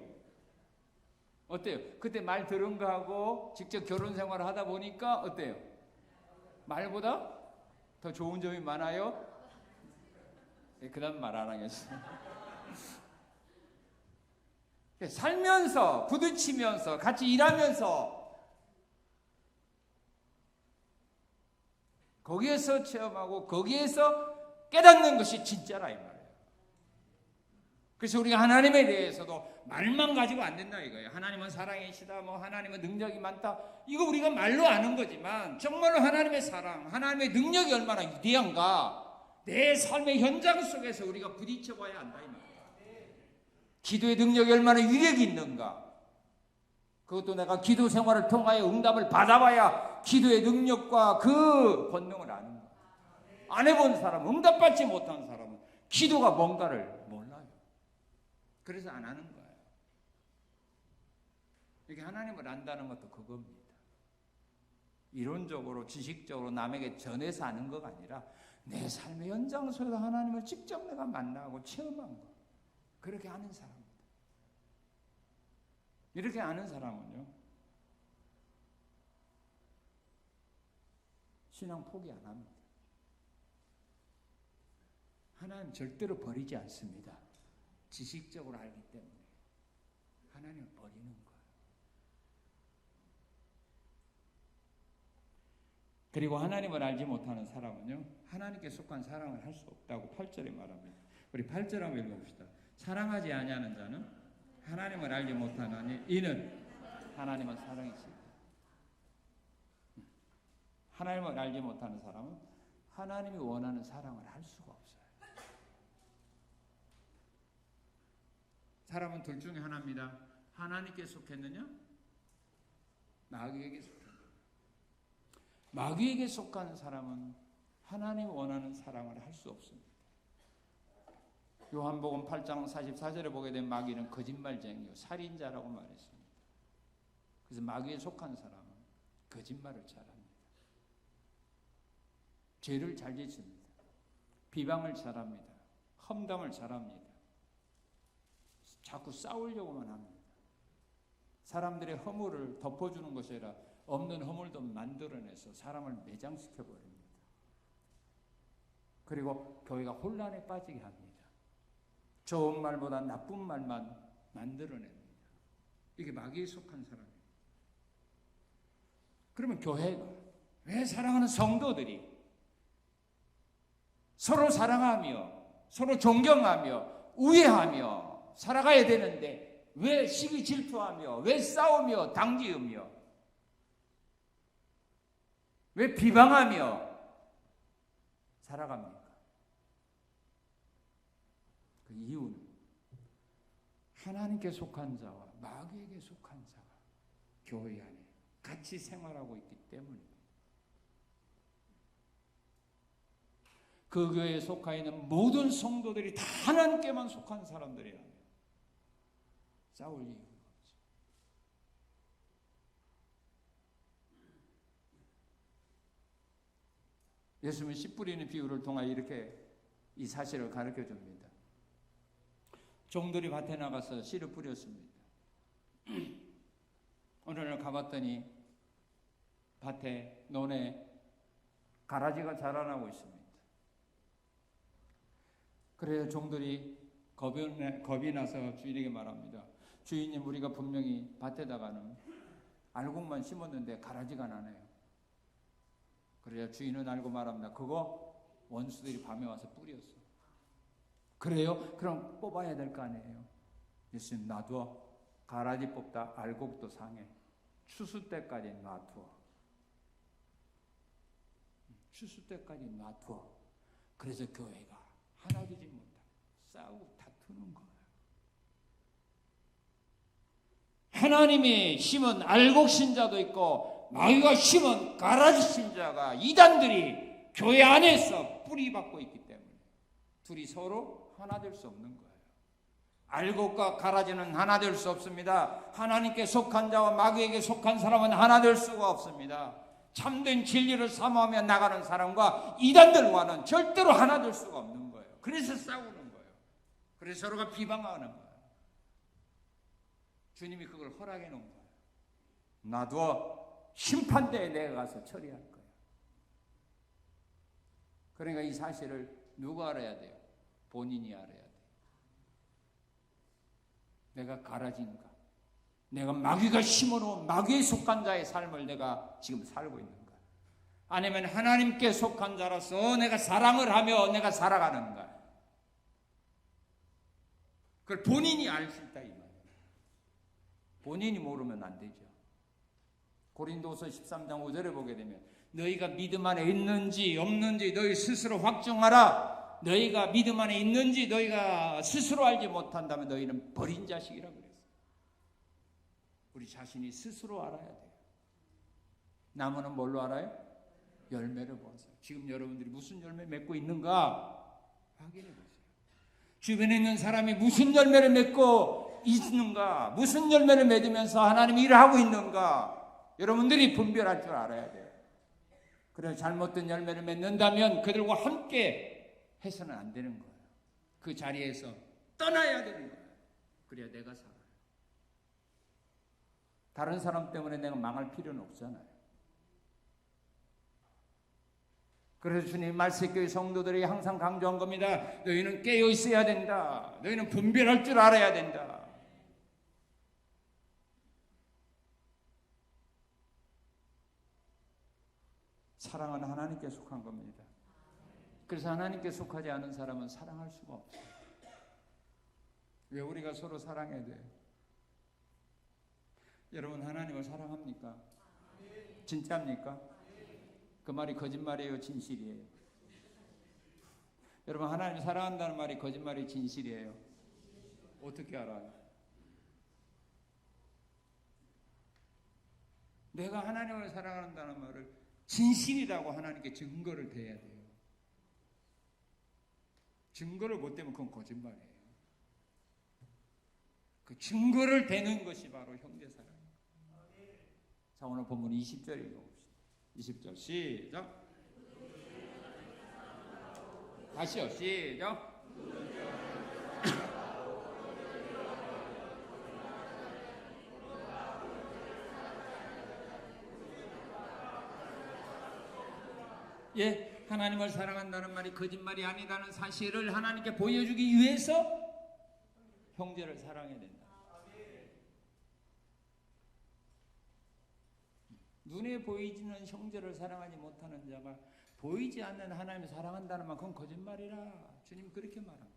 어때요? 그때 말 들은 거하고 직접 결혼 생활을 하다 보니까 어때요? 말보다 더 좋은 점이 많아요? 그 다음 말 안 하겠어요. 살면서 부딪히면서 같이 일하면서 거기에서 체험하고 거기에서 깨닫는 것이 진짜라 이 말이에요. 그래서 우리가 하나님에 대해서도 말만 가지고 안 된다 이거예요. 하나님은 사랑이시다, 뭐 하나님은 능력이 많다. 이거 우리가 말로 아는 거지만 정말로 하나님의 사랑, 하나님의 능력이 얼마나 위대한가 내 삶의 현장 속에서 우리가 부딪혀봐야 한다 이 말이에요. 기도의 능력이 얼마나 위력이 있는가. 그것도 내가 기도 생활을 통하여 응답을 받아봐야 기도의 능력과 그 권능을 아는 거예요. 안 해본 사람, 응답받지 못한 사람은 기도가 뭔가를 몰라요. 그래서 안 하는 거예요. 이게 하나님을 안다는 것도 그겁니다. 이론적으로 지식적으로 남에게 전해서 아는 것가 아니라 내 삶의 현장소에서 하나님을 직접 내가 만나고 체험한 거. 그렇게 아는 사람입니다. 이렇게 아는 사람은요 신앙 포기 안 합니다. 하나님 절대로 버리지 않습니다. 지식적으로 알기 때문에 하나님을 버리는 거예요. 그리고 하나님을 알지 못하는 사람은요 하나님께 속한 사랑을 할 수 없다고 8절에 말합니다. 우리 8절 한번 읽어봅시다. 사랑하지 아니하는 자는 하나님을 알지 못하나니 이는 하나님은 사랑이시다. 하나님을 알지 못하는 사람은 하나님이 원하는 사랑을 할 수가 없어요. 사람은 둘 중에 하나입니다. 하나님께 속했느냐? 마귀에게 속했느냐? 마귀에게 속한 사람은 하나님이 원하는 사랑을 할 수 없습니다. 요한복음 8장 44절에 보게 된 마귀는 거짓말쟁이요 살인자라고 말했습니다. 그래서 마귀에 속한 사람은 거짓말을 잘합니다. 죄를 잘 짓습니다. 비방을 잘합니다. 험담을 잘합니다. 자꾸 싸우려고만 합니다. 사람들의 허물을 덮어주는 것이 아니라 없는 허물도 만들어내서 사람을 매장시켜버립니다. 그리고 교회가 혼란에 빠지게 합니다. 좋은 말보다 나쁜 말만 만들어냅니다. 이게 마귀에 속한 사람이에요. 그러면 교회가 왜 사랑하는 성도들이 서로 사랑하며 서로 존경하며 우애하며 살아가야 되는데 왜 시기 질투하며 왜 싸우며 당지으며 왜 비방하며 살아갑니까? 그 이유는 하나님께 속한 자와 마귀에게 속한 자가 교회 안에 같이 생활하고 있기 때문입니다. 그 교회에 속하 있는 모든 성도들이 다 하나님께만 속한 사람들이라면 싸울 이유가 없죠. 예수님은 씨 뿌리는 비유를 통하여 이렇게 이 사실을 가르쳐 줍니다. 종들이 밭에 나가서 씨를 뿌렸습니다. 어느 날 가봤더니 밭에 논에 가라지가 자라나고 있습니다. 그래서 종들이 겁이 나서 주인에게 말합니다. 주인님, 우리가 분명히 밭에다가는 알곡만 심었는데 가라지가 나네요. 그래야 주인은 알고 말합니다. 그거 원수들이 밤에 와서 뿌렸어. 그래요? 그럼 뽑아야 될 거 아니에요. 예수님, 놔둬. 가라지 뽑다 알곡도 상해. 추수 때까지 놔둬. 추수 때까지 놔둬. 그래서 교회가 하나 되지 못하고 싸우고 다투는 거예요. 하나님이 심은 알곡 신자도 있고 마귀가 심은 가라지 신자가 이단들이 교회 안에서 뿌리박고 있기 때문에 둘이 서로 하나 될 수 없는 거예요. 알곡과 가라지는 하나 될 수 없습니다. 하나님께 속한 자와 마귀에게 속한 사람은 하나 될 수가 없습니다. 참된 진리를 사모하며 나가는 사람과 이단들과는 절대로 하나 될 수가 없는 거예요. 그래서 싸우는 거예요. 그래서 서로가 비방하는 거예요. 주님이 그걸 허락해 놓은 거예요. 놔둬. 심판대에 내가 가서 처리할 거예요. 그러니까 이 사실을 누가 알아야 돼요? 본인이 알아야 돼요. 내가 가라지인가? 내가 마귀가 심어놓은 마귀에 속한 자의 삶을 내가 지금 살고 있는가? 아니면 하나님께 속한 자로서 내가 사랑을 하며 내가 살아가는가? 그걸 본인이 알 수 있다 이 말이에요. 본인이 모르면 안 되죠. 고린도서 13장 5절에 보게 되면 너희가 믿음 안에 있는지 없는지 너희 스스로 확증하라. 너희가 믿음 안에 있는지 너희가 스스로 알지 못한다면 너희는 버린 자식이라고 그랬어요. 우리 자신이 스스로 알아야 돼요. 나무는 뭘로 알아요? 열매를 보아서. 지금 여러분들이 무슨 열매 맺고 있는가 확인해 보세요. 주변에 있는 사람이 무슨 열매를 맺고 있는가, 무슨 열매를 맺으면서 하나님이 일을 하고 있는가 여러분들이 분별할 줄 알아야 돼요. 그래서 잘못된 열매를 맺는다면 그들과 함께 해서는 안 되는 거예요. 그 자리에서 떠나야 되는 거예요. 그래야 내가 살아요. 다른 사람 때문에 내가 망할 필요는 없잖아요. 그래서 주님 말씀교회 성도들이 항상 강조한 겁니다. 너희는 깨어 있어야 된다. 너희는 분별할 줄 알아야 된다. 사랑은 하나님께 속한 겁니다. 그래서 하나님께 속하지 않은 사람은 사랑할 수가 없어요. 왜 우리가 서로 사랑해야 돼요? 여러분 하나님을 사랑합니까? 진짜입니까? 그 말이 거짓말이에요? 진실이에요? 여러분 하나님을 사랑한다는 말이 거짓말이 진실이에요? 어떻게 알아요? 내가 하나님을 사랑한다는 말을 진실이라고 하나님께 증거를 대야 돼요. 증거를 못 대면 그건 거짓말이에요. 그 증거를 대는 것이 바로 형제사랑입니다. 자, 오늘 본문 20절 읽어봅시다. 20절 시작. 다시요. 시작. 예, 하나님을 사랑한다는 말이 거짓말이 아니라는 사실을 하나님께 보여주기 위해서 형제를 사랑해야 된다. 눈에 보이지는 형제를 사랑하지 못하는 자가 보이지 않는 하나님을 사랑한다는 말, 그건 거짓말이라 주님 그렇게 말합니다.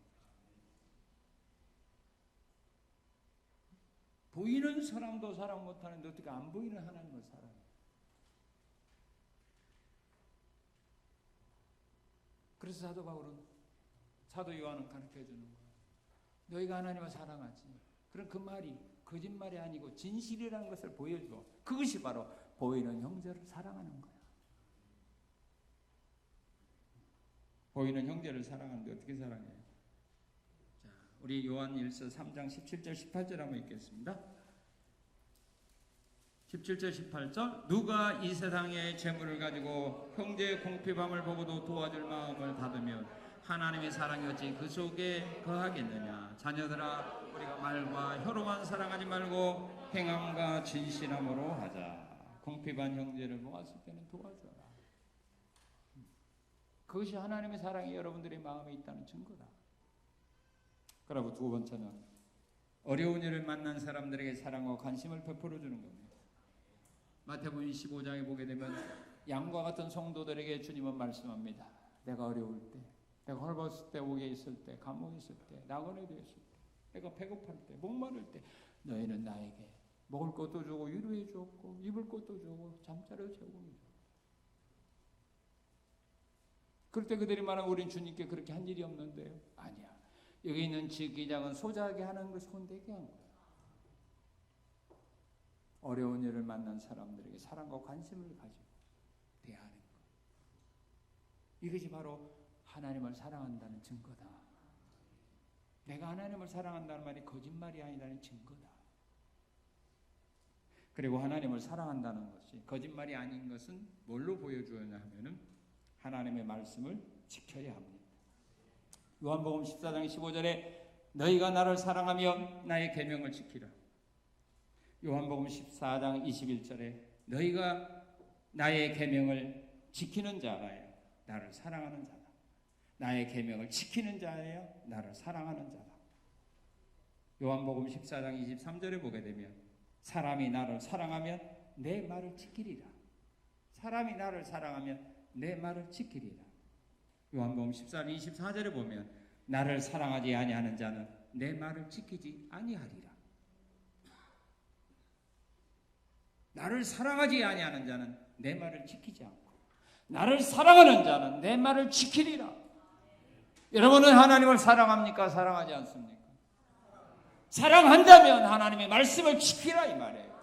보이는 사람도 사랑 못하는데 어떻게 안 보이는 하나님을 사랑해? 그래서 사도 바울은, 사도 요한은 가르쳐 주는 거예요. 너희가 하나님을 사랑하지. 그럼 그 말이 거짓말이 아니고 진실이라는 것을 보여줘. 그것이 바로 보이는 형제를 사랑하는 거야. 보이는 형제를 사랑하는데 어떻게 사랑해요? 자, 우리 요한일서 3장 17절 18절 한번 읽겠습니다. 17절 18절 누가 이 세상의 재물을 가지고 형제의 궁핍함을 보고도 도와줄 마음을 닫으면 하나님의 사랑이 어찌 그 속에 거하겠느냐. 자녀들아 우리가 말과 혀로만 사랑하지 말고 행함과 진실함으로 하자. 궁핍한 형제를 모았을 때는 도와줘라. 그것이 하나님의 사랑이 여러분들의 마음에 있다는 증거다. 그리고 두 번째는 어려운 일을 만난 사람들에게 사랑과 관심을 베풀어 주는 겁니다. 마태복음 25장에 보게 되면 양과 같은 성도들에게 주님은 말씀합니다. 내가 어려울 때, 내가 헐벗을 때, 옥에 있을 때, 감옥에 있을 때, 낙원에 되었을 때, 내가 배고플 때, 목마를 때 너희는 나에게 먹을 것도 주고 위로해 주었고 입을 것도 주고 잠자리를 제공해 줘. 그럴 때 그들이 말하면 우린 주님께 그렇게 한 일이 없는데요. 아니야. 여기 있는 지기장은 소자하게 하는 것을 혼되게 한 거야. 어려운 일을 만난 사람들에게 사랑과 관심을 가지고 대하는 것. 이것이 바로 하나님을 사랑한다는 증거다. 내가 하나님을 사랑한다는 말이 거짓말이 아니라는 증거다. 그리고 하나님을 사랑한다는 것이 거짓말이 아닌 것은 뭘로 보여주었냐 하면은 하나님의 말씀을 지켜야 합니다. 요한복음 14장 15절에 너희가 나를 사랑하며 나의 계명을 지키라. 요한복음 14장 21절에 너희가 나의 계명을 지키는 자가요 나를 사랑하는 자다. 나의 계명을 지키는 자예요 나를 사랑하는 자다. 요한복음 14장 23절에 보게 되면 사람이 나를 사랑하면 내 말을 지키리라. 사람이 나를 사랑하면 내 말을 지키리라. 요한복음 14장 24절에 보면 나를 사랑하지 아니하는 자는 내 말을 지키지 아니하리라. 나를 사랑하지 아니하는 자는 내 말을 지키지 않고 나를 사랑하는 자는 내 말을 지키리라. 여러분은 하나님을 사랑합니까? 사랑하지 않습니까? 사랑한다면 하나님의 말씀을 지키라 이 말이에요.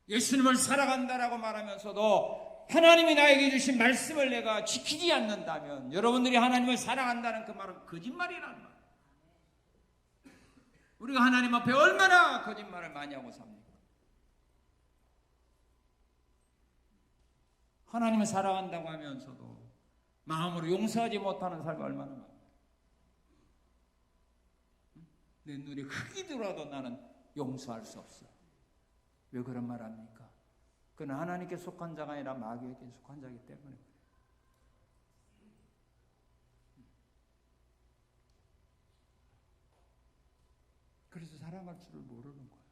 예수님을 사랑한다라고 말하면서도 하나님이 나에게 주신 말씀을 내가 지키지 않는다면 여러분들이 하나님을 사랑한다는 그 말은 거짓말이라는 말이에요. 우리가 하나님 앞에 얼마나 거짓말을 많이 하고 삽니까? 하나님을 사랑한다고 하면서도 마음으로 용서하지 못하는 삶이 얼마나 많아요. 내 눈에 흙이 들어와도 나는 용서할 수 없어. 왜 그런 말 합니까? 그는 하나님께 속한 자가 아니라 마귀에게 속한 자이기 때문에. 그래서 사랑할 줄을 모르는 거예요.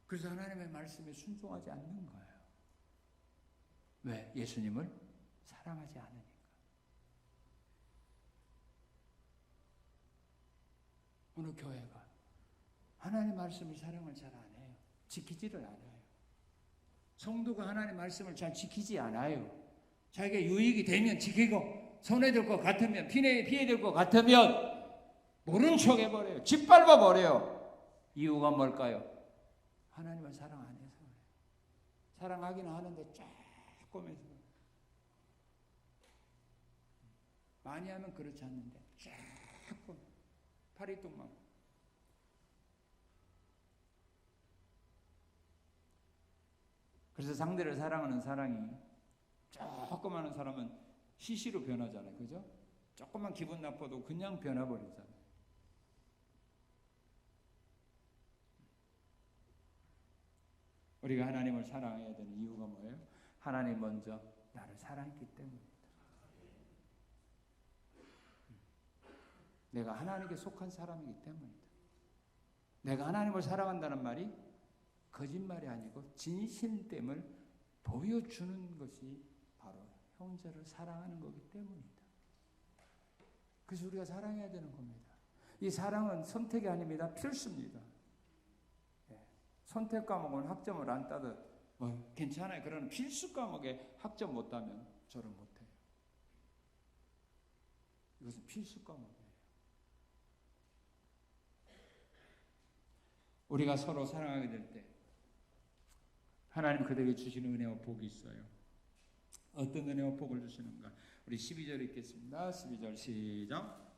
그래서 하나님의 말씀에 순종하지 않는 거예요. 왜? 예수님을 사랑하지 않으니까. 어느 교회가 하나님의 말씀을 사랑을 잘 안 해요. 지키지를 않아요. 성도가 하나님의 말씀을 잘 지키지 않아요. 자기가 유익이 되면 지키고 손해 될 것 같으면 피해 될 것 같으면 모른 척 해버려요. 짓밟아 버려요. 이유가 뭘까요? 하나님을 사랑 안 해서 그래요. 사랑하기는 하는데 조금해서 많이 하면 그렇지 않는데 조금 파리똥만. 그래서 상대를 사랑하는 사랑이 조금 하는 사람은 시시로 변하잖아요. 그죠? 조금만 기분 나빠도 그냥 변해버리잖아요. 우리가 하나님을 사랑해야 되는 이유가 뭐예요? 하나님 먼저 나를 사랑했기 때문입니다. 내가 하나님께 속한 사람이기 때문이다. 내가 하나님을 사랑한다는 말이 거짓말이 아니고 진실됨을 보여주는 것이 바로 형제를 사랑하는 거기 때문이다. 그래서 우리가 사랑해야 되는 겁니다. 이 사랑은 선택이 아닙니다. 필수입니다. 선택 과목은 학점을 안 따도 괜찮아요. 그러나 필수 과목에 학점 못 따면 저를 못해요. 이것은 필수 과목이에요. 우리가 서로 사랑하게 될 때 하나님 그들에게 주시는 은혜와 복이 있어요. 어떤 은혜와 복을 주시는가? 우리 12절 읽겠습니다. 12절 시작.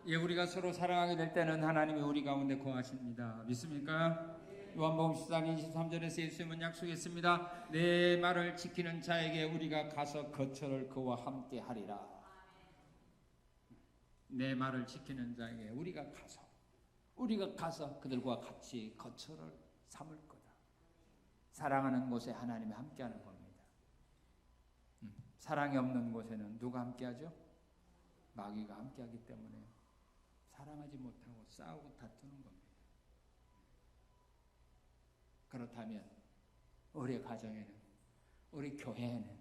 예, 우리가 서로 사랑하게 될 때는 하나님이 우리 가운데 거하십니다. 믿습니까? 요한복음 14장 23절에서 예수님은 약속했습니다. 내 말을 지키는 자에게 우리가 가서 거처를 그와 함께 하리라. 내 말을 지키는 자에게 우리가 가서 그들과 같이 거처를 삼을 거다. 사랑하는 곳에 하나님이 함께하는 겁니다. 사랑이 없는 곳에는 누가 함께하죠? 마귀가 함께하기 때문에 사랑하지 못하고 싸우고 다투는 겁니다. 그렇다면 우리 가정에는, 우리 교회에는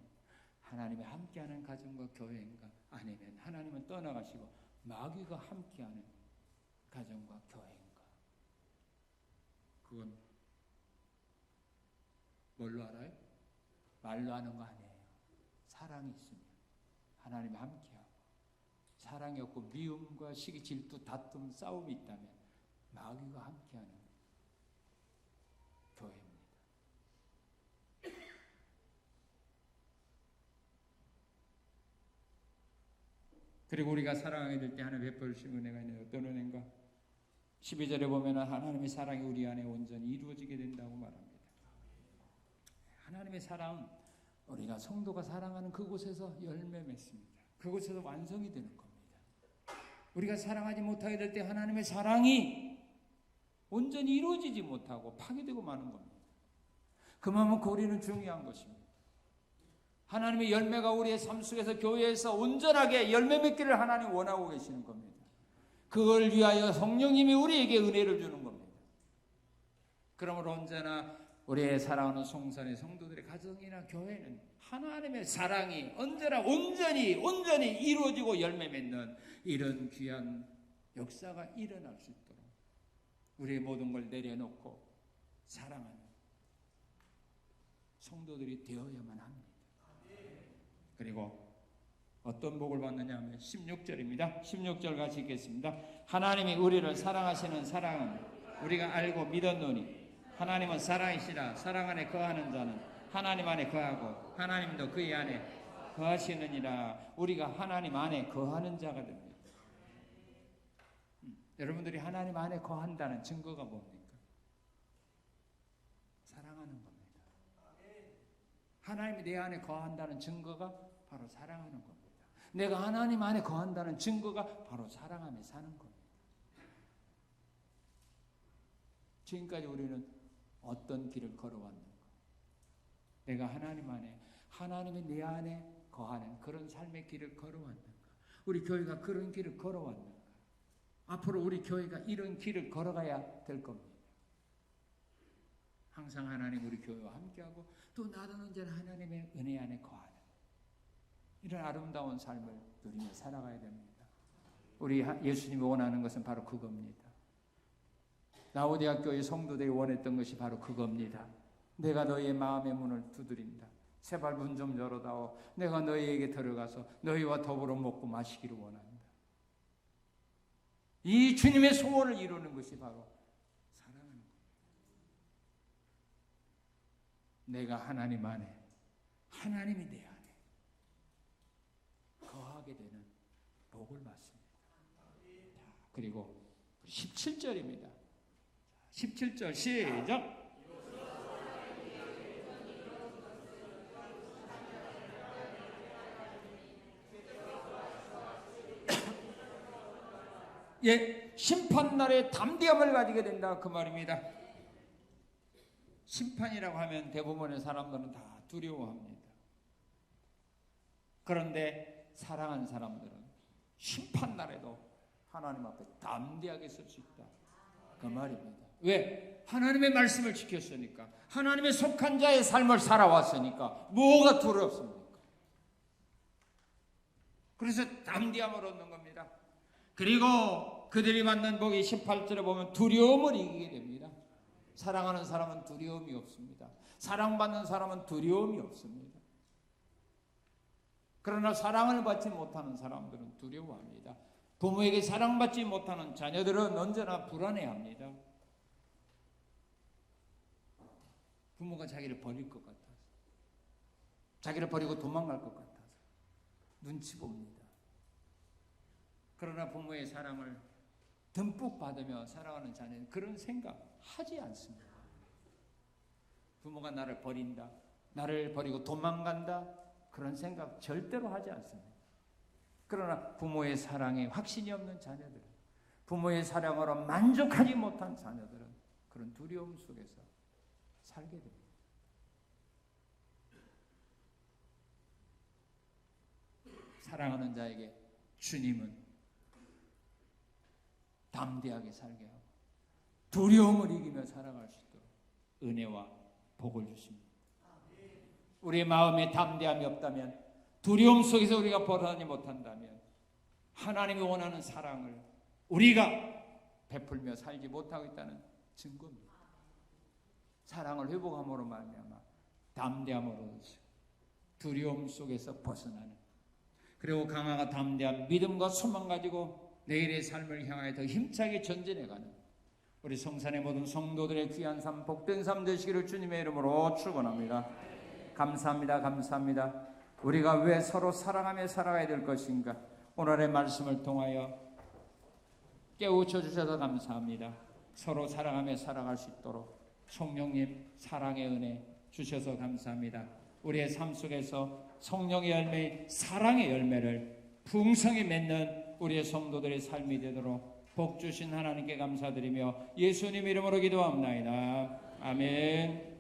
하나님이 함께하는 가정과 교회인가? 아니면 하나님은 떠나가시고 마귀가 함께하는 가정과 교회인가? 그건 뭘로 알아요? 말로 하는 거 아니에요. 사랑이 있으면 하나님이 함께하고, 사랑이 없고 미움과 시기, 질투, 다툼, 싸움이 있다면 마귀가 함께하는 교회입니다. 그리고 우리가 사랑하게 될 때 하나님 베풀 주신 은혜가 있는 어떤 은혜인가? 12절에 보면 하나님의 사랑이 우리 안에 온전히 이루어지게 된다고 말합니다. 하나님의 사랑, 우리가 성도가 사랑하는 그곳에서 열매 맺습니다. 그곳에서 완성이 되는 겁니다. 우리가 사랑하지 못하게 될 때 하나님의 사랑이 온전히 이루어지지 못하고 파괴되고 마는 겁니다. 그만큼 우리는 중요한 것입니다. 하나님의 열매가 우리의 삶 속에서 교회에서 온전하게 열매 맺기를 하나님 원하고 계시는 겁니다. 그걸 위하여 성령님이 우리에게 은혜를 주는 겁니다. 그러므로 언제나 우리의 사랑하는 송산의 성도들의 가정이나 교회는 하나님의 사랑이 언제나 온전히 이루어지고 열매 맺는 이런 귀한 역사가 일어날 수 있도록 우리의 모든 걸 내려놓고 사랑하는 성도들이 되어야만 합니다. 그리고 어떤 복을 받느냐 하면 16절입니다. 16절 같이 읽겠습니다. 하나님이 우리를 사랑하시는 사랑은 우리가 알고 믿었노니 하나님은 사랑이시라. 사랑 안에 거하는 자는 하나님 안에 거하고 하나님도 그의 안에 거하시느니라. 우리가 하나님 안에 거하는 자가 됩니다. 여러분들이 하나님 안에 거한다는 증거가 뭡니까? 사랑하는 겁니다. 하나님이 내 안에 거한다는 증거가 바로 사랑하는 겁니다. 내가 하나님 안에 거한다는 증거가 바로 사랑하며 사는 겁니다. 지금까지 우리는 어떤 길을 걸어왔는가? 내가 하나님 안에, 하나님이 내 안에 거하는 그런 삶의 길을 걸어왔는가? 우리 교회가 그런 길을 걸어왔는가? 앞으로 우리 교회가 이런 길을 걸어가야 될 겁니다. 항상 하나님 우리 교회와 함께하고 또 나도 언제나 하나님의 은혜 안에 거하는 이런 아름다운 삶을 누리며 살아가야 됩니다. 우리 예수님이 원하는 것은 바로 그겁니다. 라오디게아교의 성도들이 원했던 것이 바로 그겁니다. 내가 너희의 마음의 문을 두드린다. 제발 문 좀 열어다오. 내가 너희에게 들어가서 너희와 더불어 먹고 마시기를 원한다. 이 주님의 소원을 이루는 것이 바로 사랑하는 겁니다. 내가 하나님 안에, 하나님이 내 안에 거하게 되는 복을 받습니다. 그리고 17절입니다. 17절 시작. 예, 심판날에 담대함을 가지게 된다 그 말입니다. 심판이라고 하면 대부분의 사람들은 다 두려워합니다. 그런데 사랑하는 사람들은 심판날에도 하나님 앞에 담대하게 설 수 있다 그 말입니다. 왜? 하나님의 말씀을 지켰으니까, 하나님의 속한 자의 삶을 살아왔으니까 뭐가 두렵습니까? 그래서 담대함을 얻는 겁니다. 그리고 그들이 받는 복이 18절에 보면 두려움을 이기게 됩니다. 사랑하는 사람은 두려움이 없습니다. 사랑받는 사람은 두려움이 없습니다. 그러나 사랑을 받지 못하는 사람들은 두려워합니다. 부모에게 사랑받지 못하는 자녀들은 언제나 불안해합니다. 부모가 자기를 버릴 것 같아서, 자기를 버리고 도망갈 것 같아서 눈치 봅니다. 그러나 부모의 사랑을 듬뿍 받으며 살아가는 자녀는 그런 생각 하지 않습니다. 부모가 나를 버린다, 나를 버리고 도망간다, 그런 생각 절대로 하지 않습니다. 그러나 부모의 사랑에 확신이 없는 자녀들은, 부모의 사랑으로 만족하지 못한 자녀들은 그런 두려움 속에서 살게 됩니다. 사랑하는 자에게 주님은 담대하게 살게 하고 두려움을 이기며 살아갈 수 있도록 은혜와 복을 주십니다. 우리의 마음에 담대함이 없다면, 두려움 속에서 우리가 벗어나지 못한다면 하나님이 원하는 사랑을 우리가 베풀며 살지 못하고 있다는 증거입니다. 사랑을 회복함으로 말미암아 담대함으로 두려움 속에서 벗어나는, 그리고 강하고 담대한 믿음과 소망 가지고 내일의 삶을 향하여 더 힘차게 전진해가는 우리 성산의 모든 성도들의 귀한 삶, 복된 삶 되시기를 주님의 이름으로 축원합니다. 감사합니다. 감사합니다. 우리가 왜 서로 사랑하며 살아가야 될 것인가, 오늘의 말씀을 통하여 깨우쳐 주셔서 감사합니다. 서로 사랑하며 살아갈 수 있도록 성령님 사랑의 은혜 주셔서 감사합니다. 우리의 삶 속에서 성령의 열매, 사랑의 열매를 풍성히 맺는 우리의 성도들의 삶이 되도록 복 주신 하나님께 감사드리며 예수님 이름으로 기도합나이다. 아멘.